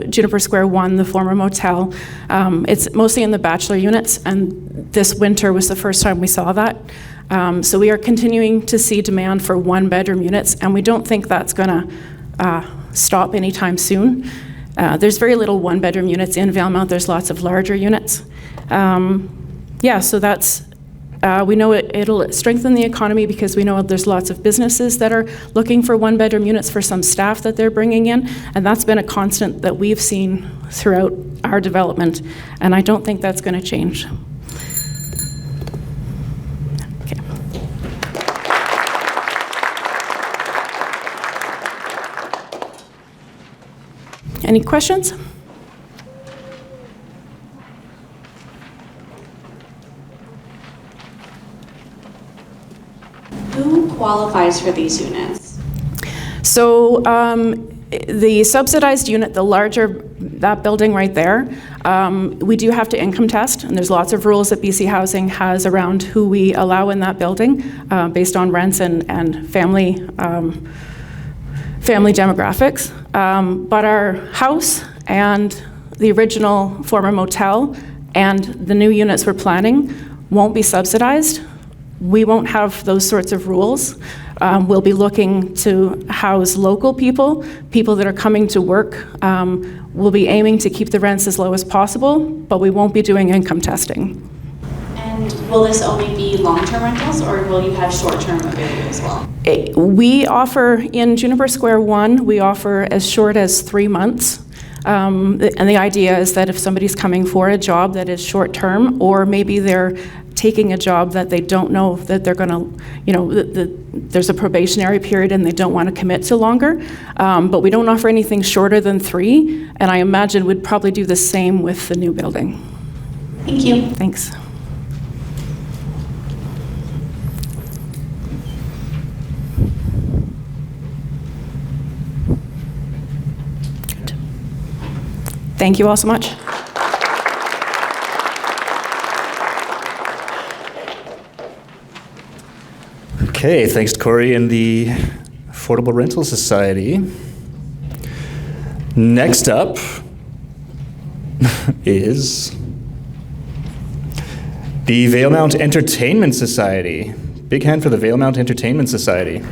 Juniper Square 1, the former motel. It's mostly in the bachelor units, and this winter was the first time we saw that. So we are continuing to see demand for one-bedroom units, and we don't think that's going to stop anytime soon. There's very little one-bedroom units in Valemount. There's lots of larger units. Yeah, so that's, we know it'll strengthen the economy because we know there's lots of businesses that are looking for one-bedroom units for some staff that they're bringing in, and that's been a constant that we've seen throughout our development, and I don't think that's going to change. Okay. Any questions? Who qualifies for these units? So the subsidized unit, the larger, that building right there, we do have to income test, and there's lots of rules that BC Housing has around who we allow in that building based on rents and family demographics. But our house and the original former motel and the new units we're planning won't be subsidized. We won't have those sorts of rules. We'll be looking to house local people that are coming to work. We'll be aiming to keep the rents as low as possible, but we won't be doing income testing. And will this only be long-term rentals, or will you have short-term available as well? We offer, in Juniper Square 1, we offer as short as 3 months. And the idea is that if somebody's coming for a job that is short-term, or maybe they're taking a job that they don't know that they're going to, there's a probationary period and they don't want to commit to longer. But we don't offer anything shorter than 3, and I imagine we'd probably do the same with the new building. Thank you. Thanks. Thank you all so much. Okay, thanks to Corey and the Affordable Rental Society. Next up is the Valemount Entertainment Society. Big hand for the Valemount Entertainment Society.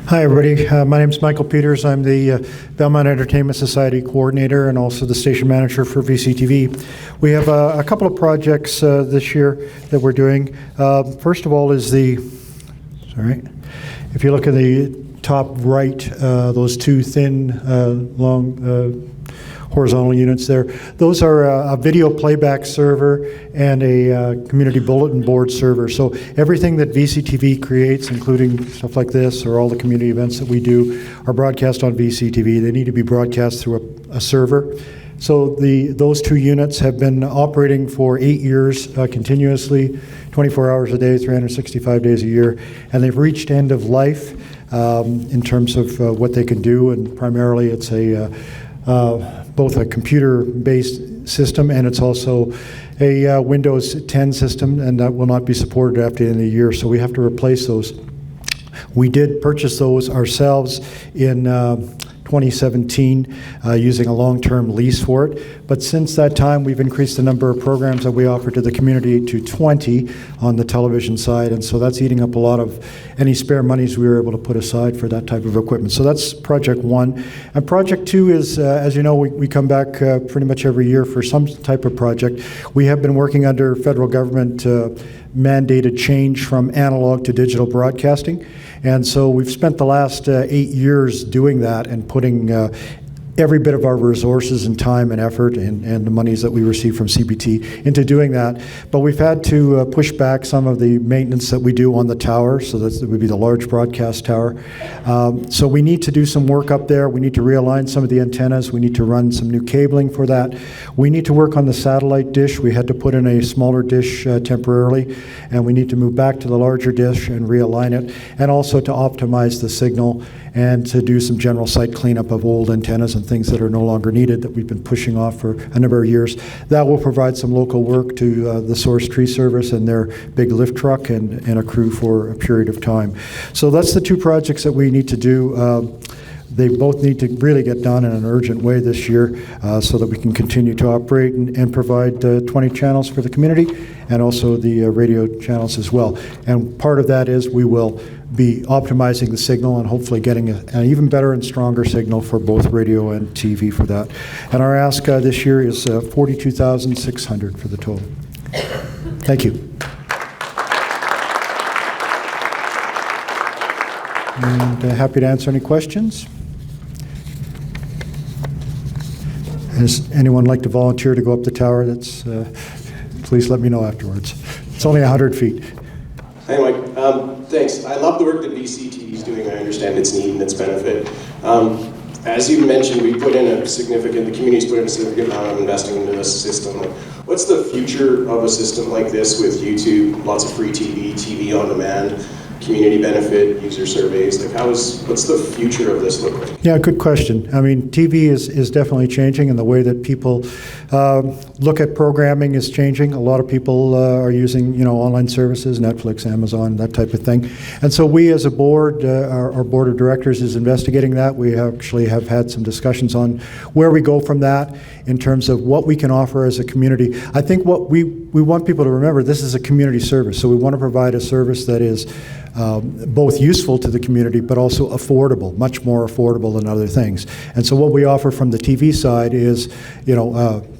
Hi, everybody. My name is Michael Peters. I'm the Valemount Entertainment Society Coordinator and also the Station Manager for VCTV. We have a couple of projects this year that we're doing. First of all is if you look at the top right, those two thin, long, horizontal units there. Those are a video playback server and a community bulletin board server. So everything that VCTV creates, including stuff like this or all the community events that we do, are broadcast on VCTV. They need to be broadcast through a server. So those two units have been operating for 8 years continuously, 24 hours a day, 365 days a year, and they've reached end of life in terms of what they can do, and primarily it's both a computer-based system and it's also a Windows 10 system, and that will not be supported after the end of the year, so we have to replace those. We did purchase those ourselves in 2017 using a long-term lease for it, but since that time, we've increased the number of programs that we offer to the community to 20 on the television side, and so that's eating up a lot of any spare monies we were able to put aside for that type of equipment. So that's project one. And project two is, as you know, we come back pretty much every year for some type of project. We have been working under federal government mandated change from analog to digital broadcasting. And so we've spent the last 8 years doing that and putting every bit of our resources and time and effort and the monies that we receive from CBT into doing that. But we've had to push back some of the maintenance that we do on the tower, so that would be the large broadcast tower. So we need to do some work up there. We need to realign some of the antennas. We need to run some new cabling for that. We need to work on the satellite dish. We had to put in a smaller dish temporarily, and we need to move back to the larger dish and realign it, and also to optimize the signal and to do some general site cleanup of old antennas and things that are no longer needed that we've been pushing off for a number of years. That will provide some local work to the Source Tree Service and their big lift truck and a crew for a period of time. So that's the two projects that we need to do. They both need to really get done in an urgent way this year so that we can continue to operate and provide 20 channels for the community and also the radio channels as well. And part of that is we will be optimizing the signal and hopefully getting an even better and stronger signal for both radio and TV for that. And our ask this year is $42,600 for the total. Thank you. And happy to answer any questions. Does anyone like to volunteer to go up the tower? That's please let me know afterwards. It's only 100 feet. Hi, Mike. Thanks. I love the work that VCTV is doing. I understand its need and its benefit. As you mentioned, the community's put in a significant amount of investing into this system. What's the future of a system like this with YouTube, lots of free TV on demand, community benefit, user surveys? What's the future of this look like? Yeah, good question. I mean, TV is definitely changing, and the way that people look at programming is changing. A lot of people are using, online services, Netflix, Amazon, that type of thing. And so we as a board, our board of directors is investigating that. We actually have had some discussions on where we go from that in terms of what we can offer as a community. I think what we want people to remember, this is a community service, so we want to provide a service that is both useful to the community but also affordable, much more affordable than other things. And so what we offer from the TV side is,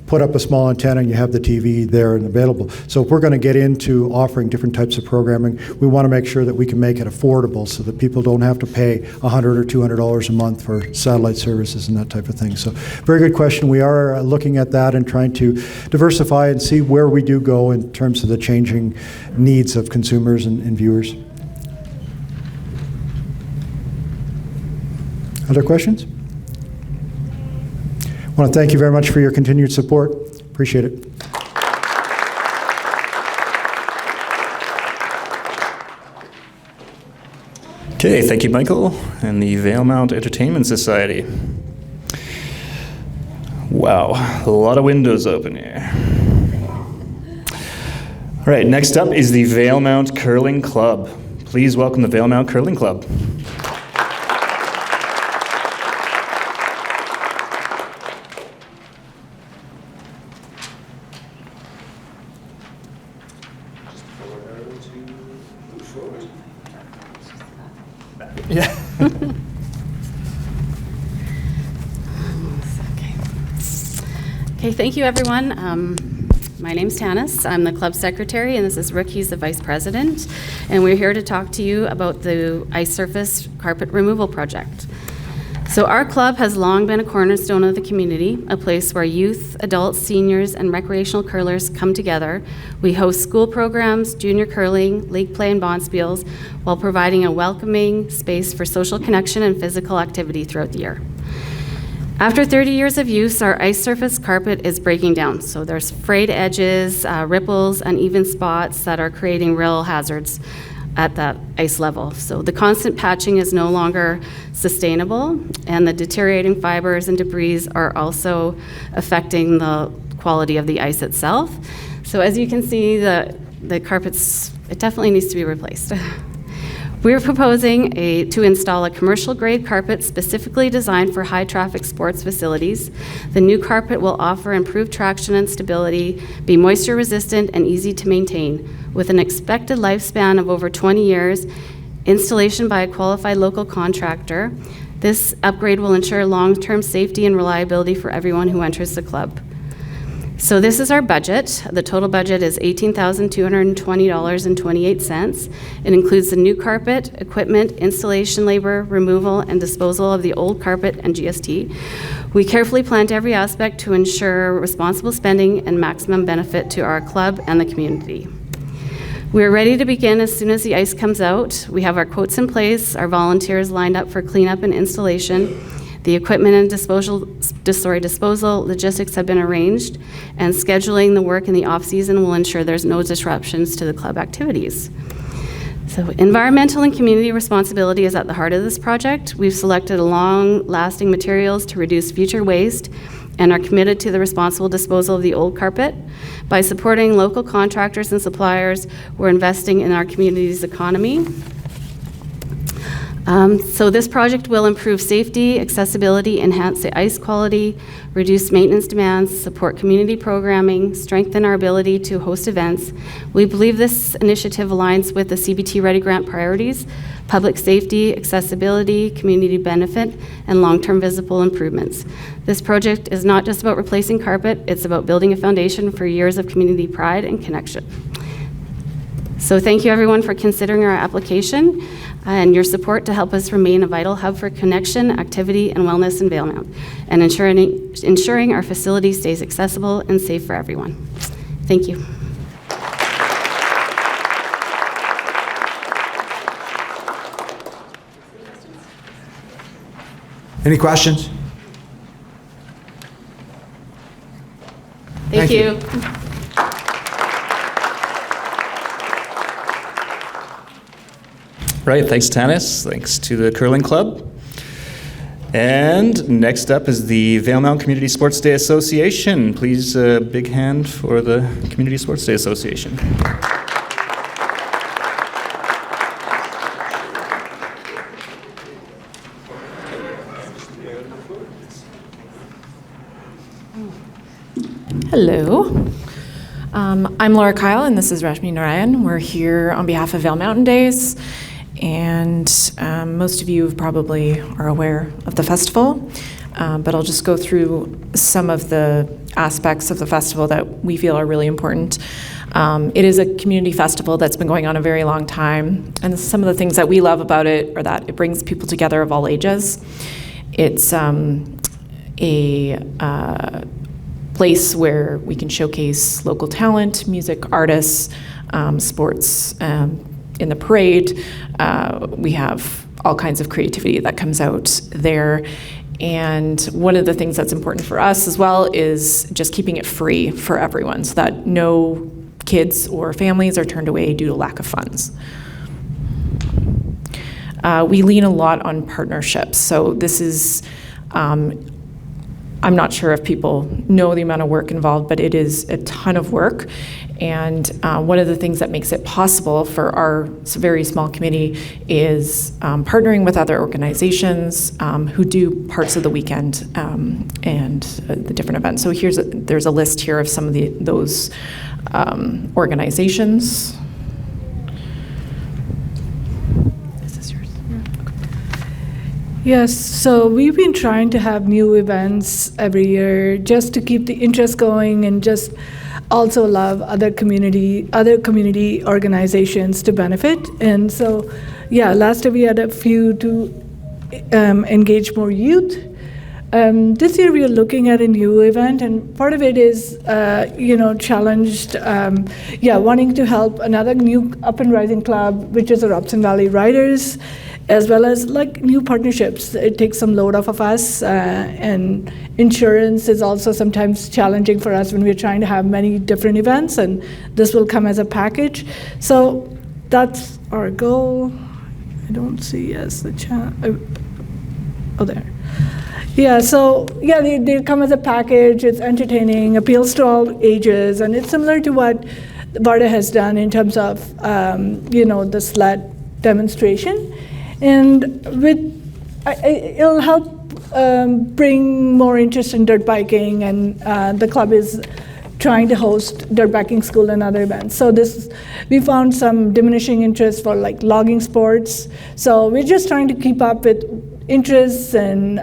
put up a small antenna and you have the TV there and available. So if we're going to get into offering different types of programming, we want to make sure that we can make it affordable so that people don't have to pay $100 or $200 a month for satellite services and that type of thing. So very good question. We are looking at that and trying to diversify and see where we do go in terms of the changing needs of consumers and viewers. Other questions? I want to thank you very much for your continued support. Appreciate it. Okay, thank you, Michael, and the Valemount Entertainment Society. Wow, a lot of windows open here. All right, next up is the Valemount Curling Club. Please welcome the Valemount Curling Club. Yeah. Okay, thank you, everyone. My name's Tanis. I'm the club secretary, and this is Rick. He's the vice president. And we're here to talk to you about the ice surface carpet removal project. So our club has long been a cornerstone of the community, a place where youth, adults, seniors, and recreational curlers come together. We host school programs, junior curling, league play, and bonspiels, while providing a welcoming space for social connection and physical activity throughout the year. After 30 years of use, our ice surface carpet is breaking down. So there's frayed edges, ripples, uneven spots that are creating real hazards at that ice level. So the constant patching is no longer sustainable, and the deteriorating fibers and debris are also affecting the quality of the ice itself. So as you can see, the carpets, it definitely needs to be replaced. We're proposing to install a commercial-grade carpet specifically designed for high-traffic sports facilities. The new carpet will offer improved traction and stability, be moisture-resistant and easy to maintain. With an expected lifespan of over 20 years, installation by a qualified local contractor, this upgrade will ensure long-term safety and reliability for everyone who enters the club. So this is our budget. The total budget is $18,220.28. It includes the new carpet, equipment, installation labor, removal, and disposal of the old carpet and GST. We carefully planned every aspect to ensure responsible spending and maximum benefit to our club and the community. We're ready to begin as soon as the ice comes out. We have our quotes in place, our volunteers lined up for cleanup and installation. The equipment and disposal logistics have been arranged, and scheduling the work in the off-season will ensure there's no disruptions to the club activities. So environmental and community responsibility is at the heart of this project. We've selected long-lasting materials to reduce future waste and are committed to the responsible disposal of the old carpet. By supporting local contractors and suppliers, we're investing in our community's economy. So this project will improve safety, accessibility, enhance the ice quality, reduce maintenance demands, support community programming, strengthen our ability to host events. We believe this initiative aligns with the CBT ReDi grant priorities: public safety, accessibility, community benefit, and long-term visible improvements. This project is not just about replacing carpet, it's about building a foundation for years of community pride and connection. So thank you everyone for considering our application and your support to help us remain a vital hub for connection, activity, and wellness in Valemount, and ensuring our facility stays accessible and safe for everyone. Thank you. Any questions? Thank you. Right, thanks Tanis, thanks to the Curling Club. And next up is the Valemount Community Sports Day Association. Please, a big hand for the Community Sports Day Association. Hello. I'm Laura Kyle, and this is Rashmi Narayan. We're here on behalf of Valemount Days, and most of you probably are aware of the festival, but I'll just go through some of the aspects of the festival that we feel are really important. It is a community festival that's been going on a very long time, and some of the things that we love about it are that it brings people together of all ages. It's a place where we can showcase local talent, music, artists, sports. In the parade, we have all kinds of creativity that comes out there. And one of the things that's important for us as well is just keeping it free for everyone so that no kids or families are turned away due to lack of funds. We lean a lot on partnerships. So this is, I'm not sure if people know the amount of work involved, but it is a ton of work. And one of the things that makes it possible for our very small committee is partnering with other organizations who do parts of the weekend and the different events. So there's a list here of some of those organizations. Yes, so we've been trying to have new events every year just to keep the interest going and just also allow other community organizations to benefit. And so, yeah, last year we had a few to engage more youth. This year we are looking at a new event, and part of it is, challenged, wanting to help another new up and rising club, which is the Robson Valley Riders, as well as like new partnerships. It takes some load off of us, and insurance is also sometimes challenging for us when we're trying to have many different events, and this will come as a package. So that's our goal. I don't see the chat. Oh, there. Yeah, so yeah, they come as a package. It's entertaining, appeals to all ages, and it's similar to what Varda has done in terms of, the sled demonstration. And it'll help bring more interest in dirt biking, and the club is trying to host dirt biking school and other events. So we found some diminishing interest for like logging sports. So we're just trying to keep up with interests and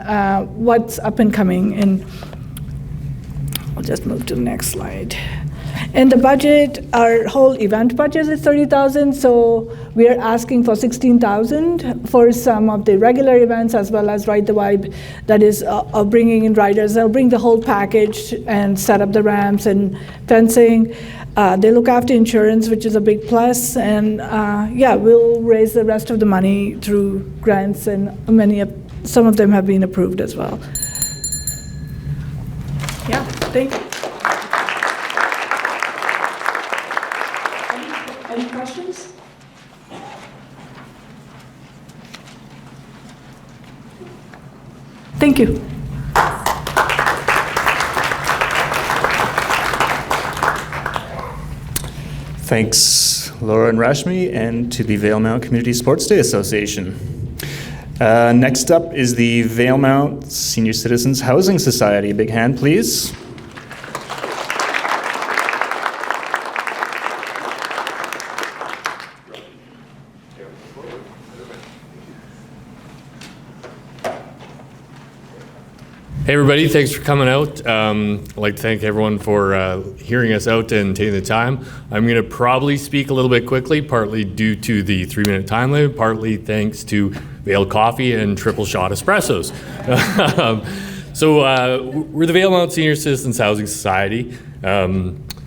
what's up and coming. And I'll just move to the next slide. And the budget, our whole event budget is $30,000, so we are asking for $16,000 for some of the regular events as well as Ride the Vibe, that is bringing in riders. They'll bring the whole package and set up the ramps and fencing. They look after insurance, which is a big plus, and we'll raise the rest of the money through grants, and some of them have been approved as well. Yeah, thank you. Any questions? Thank you. Thanks, Laura and Rashmi, and to the Valemount Community Sports Day Association. Next up is the Valemount Senior Citizens Housing Society. Big hand, please. Hey everybody, thanks for coming out. I'd like to thank everyone for hearing us out and taking the time. I'm going to probably speak a little bit quickly, partly due to the 3-minute time limit, partly thanks to Vale Coffee and triple shot espressos. So we're the Valemount Senior Citizens Housing Society.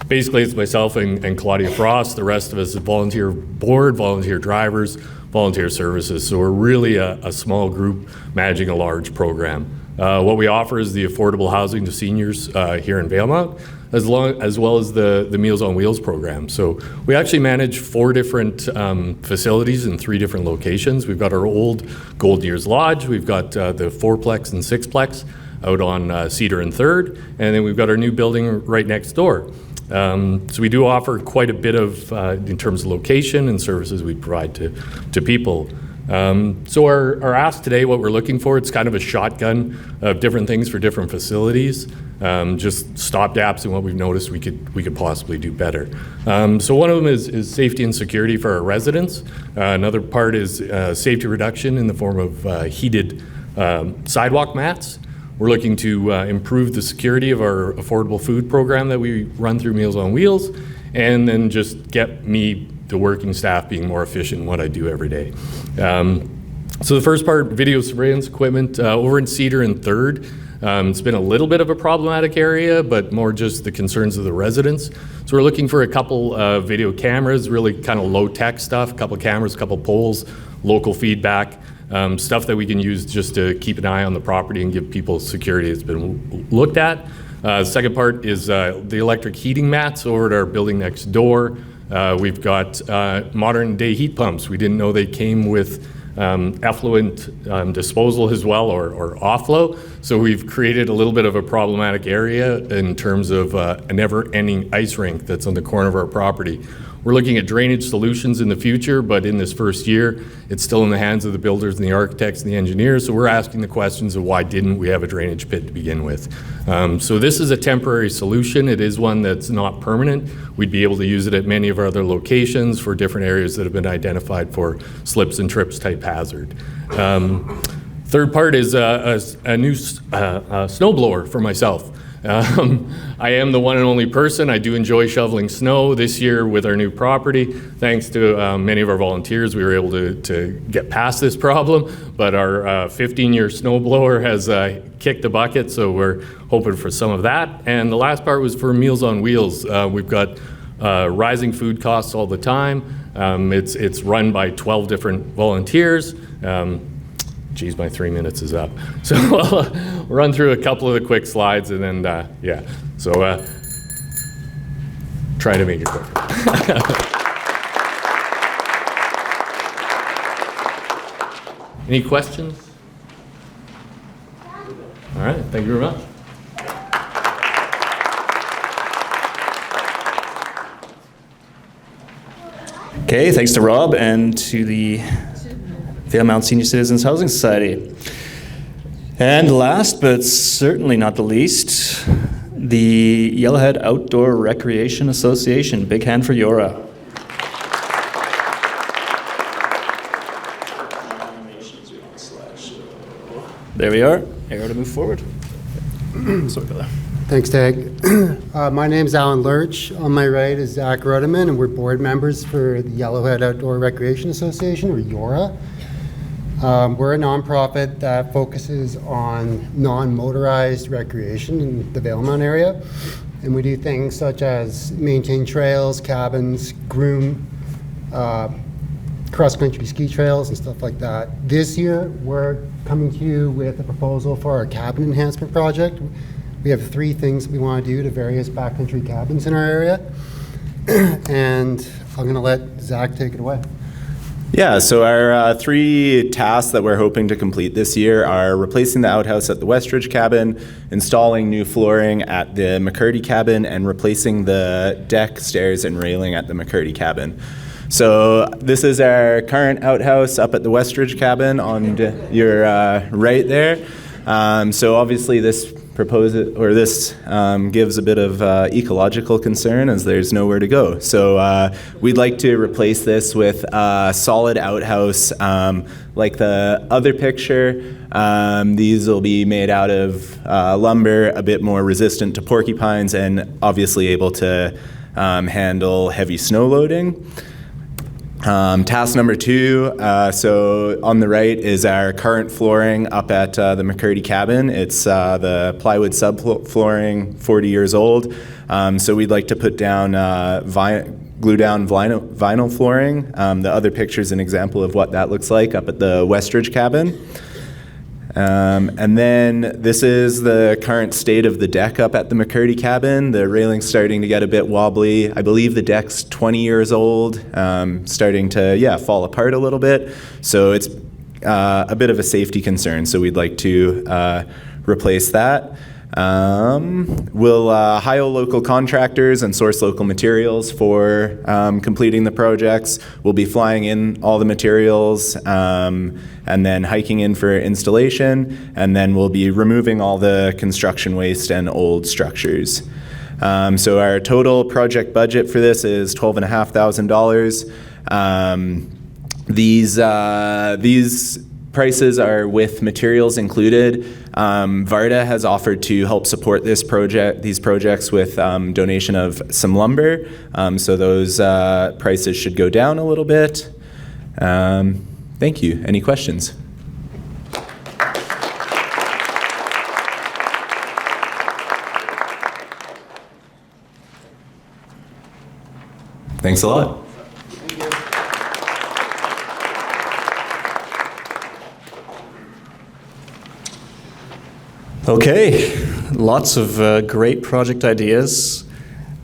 Basically it's myself and Claudia Frost. The rest of us is volunteer board, volunteer drivers, volunteer services. So we're really a small group managing a large program. What we offer is the affordable housing to seniors here in Valemount, as well as the Meals on Wheels program. So we actually manage 4 different facilities in 3 different locations. We've got our old Gold Years Lodge, we've got the 4-plex and 6-plex out on Cedar and 3rd, and then we've got our new building right next door. So we do offer quite a bit of, in terms of location and services we provide to people. So our ask today, what we're looking for, it's kind of a shotgun of different things for different facilities, just stopgaps and what we've noticed we could possibly do better. So one of them is safety and security for our residents. Another part is safety reduction in the form of heated sidewalk mats. We're looking to improve the security of our affordable food program that we run through Meals on Wheels, and then just get the working staff being more efficient in what I do every day. So the first part, video surveillance equipment, over in Cedar and 3rd, it's been a little bit of a problematic area, but more just the concerns of the residents. So we're looking for a couple video cameras, really kind of low-tech stuff, a couple cameras, a couple poles, local feedback, stuff that we can use just to keep an eye on the property and give people security that's been looked at. The second part is the electric heating mats over at our building next door. We've got modern day heat pumps. We didn't know they came with effluent disposal as well, or offlow. So we've created a little bit of a problematic area in terms of a never-ending ice rink that's on the corner of our property. We're looking at drainage solutions in the future, but in this first year, it's still in the hands of the builders and the architects and the engineers, so we're asking the questions of why didn't we have a drainage pit to begin with. So this is a temporary solution. It is one that's not permanent. We'd be able to use it at many of our other locations for different areas that have been identified for slips and trips type hazard. Third part is a new snowblower for myself. I am the one and only person. I do enjoy shoveling snow. This year with our new property, thanks to many of our volunteers, we were able to get past this problem, but our 15-year snowblower has kicked the bucket, so we're hoping for some of that. And the last part was for Meals on Wheels. We've got rising food costs all the time. It's run by 12 different volunteers. Geez, my 3 minutes is up. So we'll run through a couple of the quick slides and then, yeah. So try to make it quick. Any questions? All right, thank you very much. Okay, thanks to Rob and to the Valemount Senior Citizens Housing Society. And last but certainly not the least, the Yellowhead Outdoor Recreation Association. Big hand for Yora. There we are. Arrow to move forward. Sorry about that. Thanks, Tag. My name's Alan Lurch. On my right is Zach Rudeman, and we're board members for the Yellowhead Outdoor Recreation Association, or YORA. We're a nonprofit that focuses on non-motorized recreation in the Valemount area. And we do things such as maintain trails, cabins, groom cross-country ski trails and stuff like that. This year, we're coming to you with a proposal for our cabin enhancement project. We have 3 things we want to do to various backcountry cabins in our area. And I'm going to let Zach take it away. Yeah, so our 3 tasks that we're hoping to complete this year are replacing the outhouse at the Westridge cabin, installing new flooring at the McCurdy cabin, and replacing the deck, stairs, and railing at the McCurdy cabin. So this is our current outhouse up at the Westridge cabin on your right there. So obviously this gives a bit of ecological concern as there's nowhere to go. So we'd like to replace this with a solid outhouse like the other picture. These will be made out of lumber, a bit more resistant to porcupines, and obviously able to handle heavy snow loading. Task number 2, so on the right is our current flooring up at the McCurdy cabin. It's the plywood subflooring, 40 years old. So we'd like to put down glue down vinyl flooring. The other picture is an example of what that looks like up at the Westridge cabin. And then this is the current state of the deck up at the McCurdy cabin. The railing's starting to get a bit wobbly. I believe the deck's 20 years old, starting to, fall apart a little bit. So it's a bit of a safety concern, so we'd like to replace that. We'll hire local contractors and source local materials for completing the projects. We'll be flying in all the materials and then hiking in for installation, and then we'll be removing all the construction waste and old structures. So our total project budget for this is $12,500. These prices are with materials included. Varda has offered to help support these projects with donation of some lumber. So those prices should go down a little bit. Thank you. Any questions? Thanks a lot. Okay, lots of great project ideas.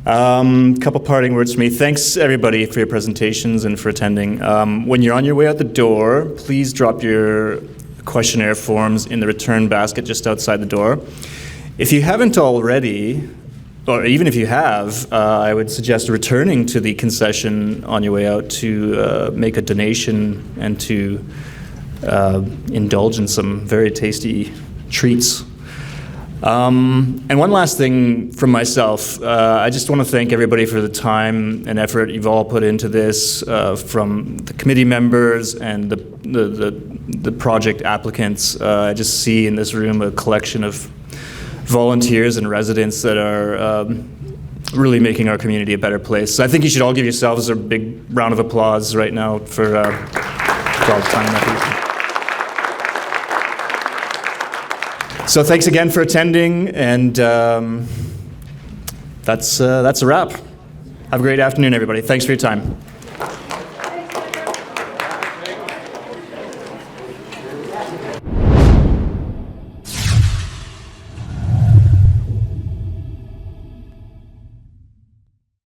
Couple parting words from me. Thanks everybody for your presentations and for attending. When you're on your way out the door, please drop your questionnaire forms in the return basket just outside the door. If you haven't already, or even if you have, I would suggest returning to the concession on your way out to make a donation and to indulge in some very tasty treats. And one last thing from myself, I just want to thank everybody for the time and effort you've all put into this, from the committee members and the project applicants. I just see in this room a collection of volunteers and residents that are really making our community a better place. So I think you should all give yourselves a big round of applause right now for all the time and effort. So thanks again for attending, and that's a wrap. Have a great afternoon, everybody. Thanks for your time.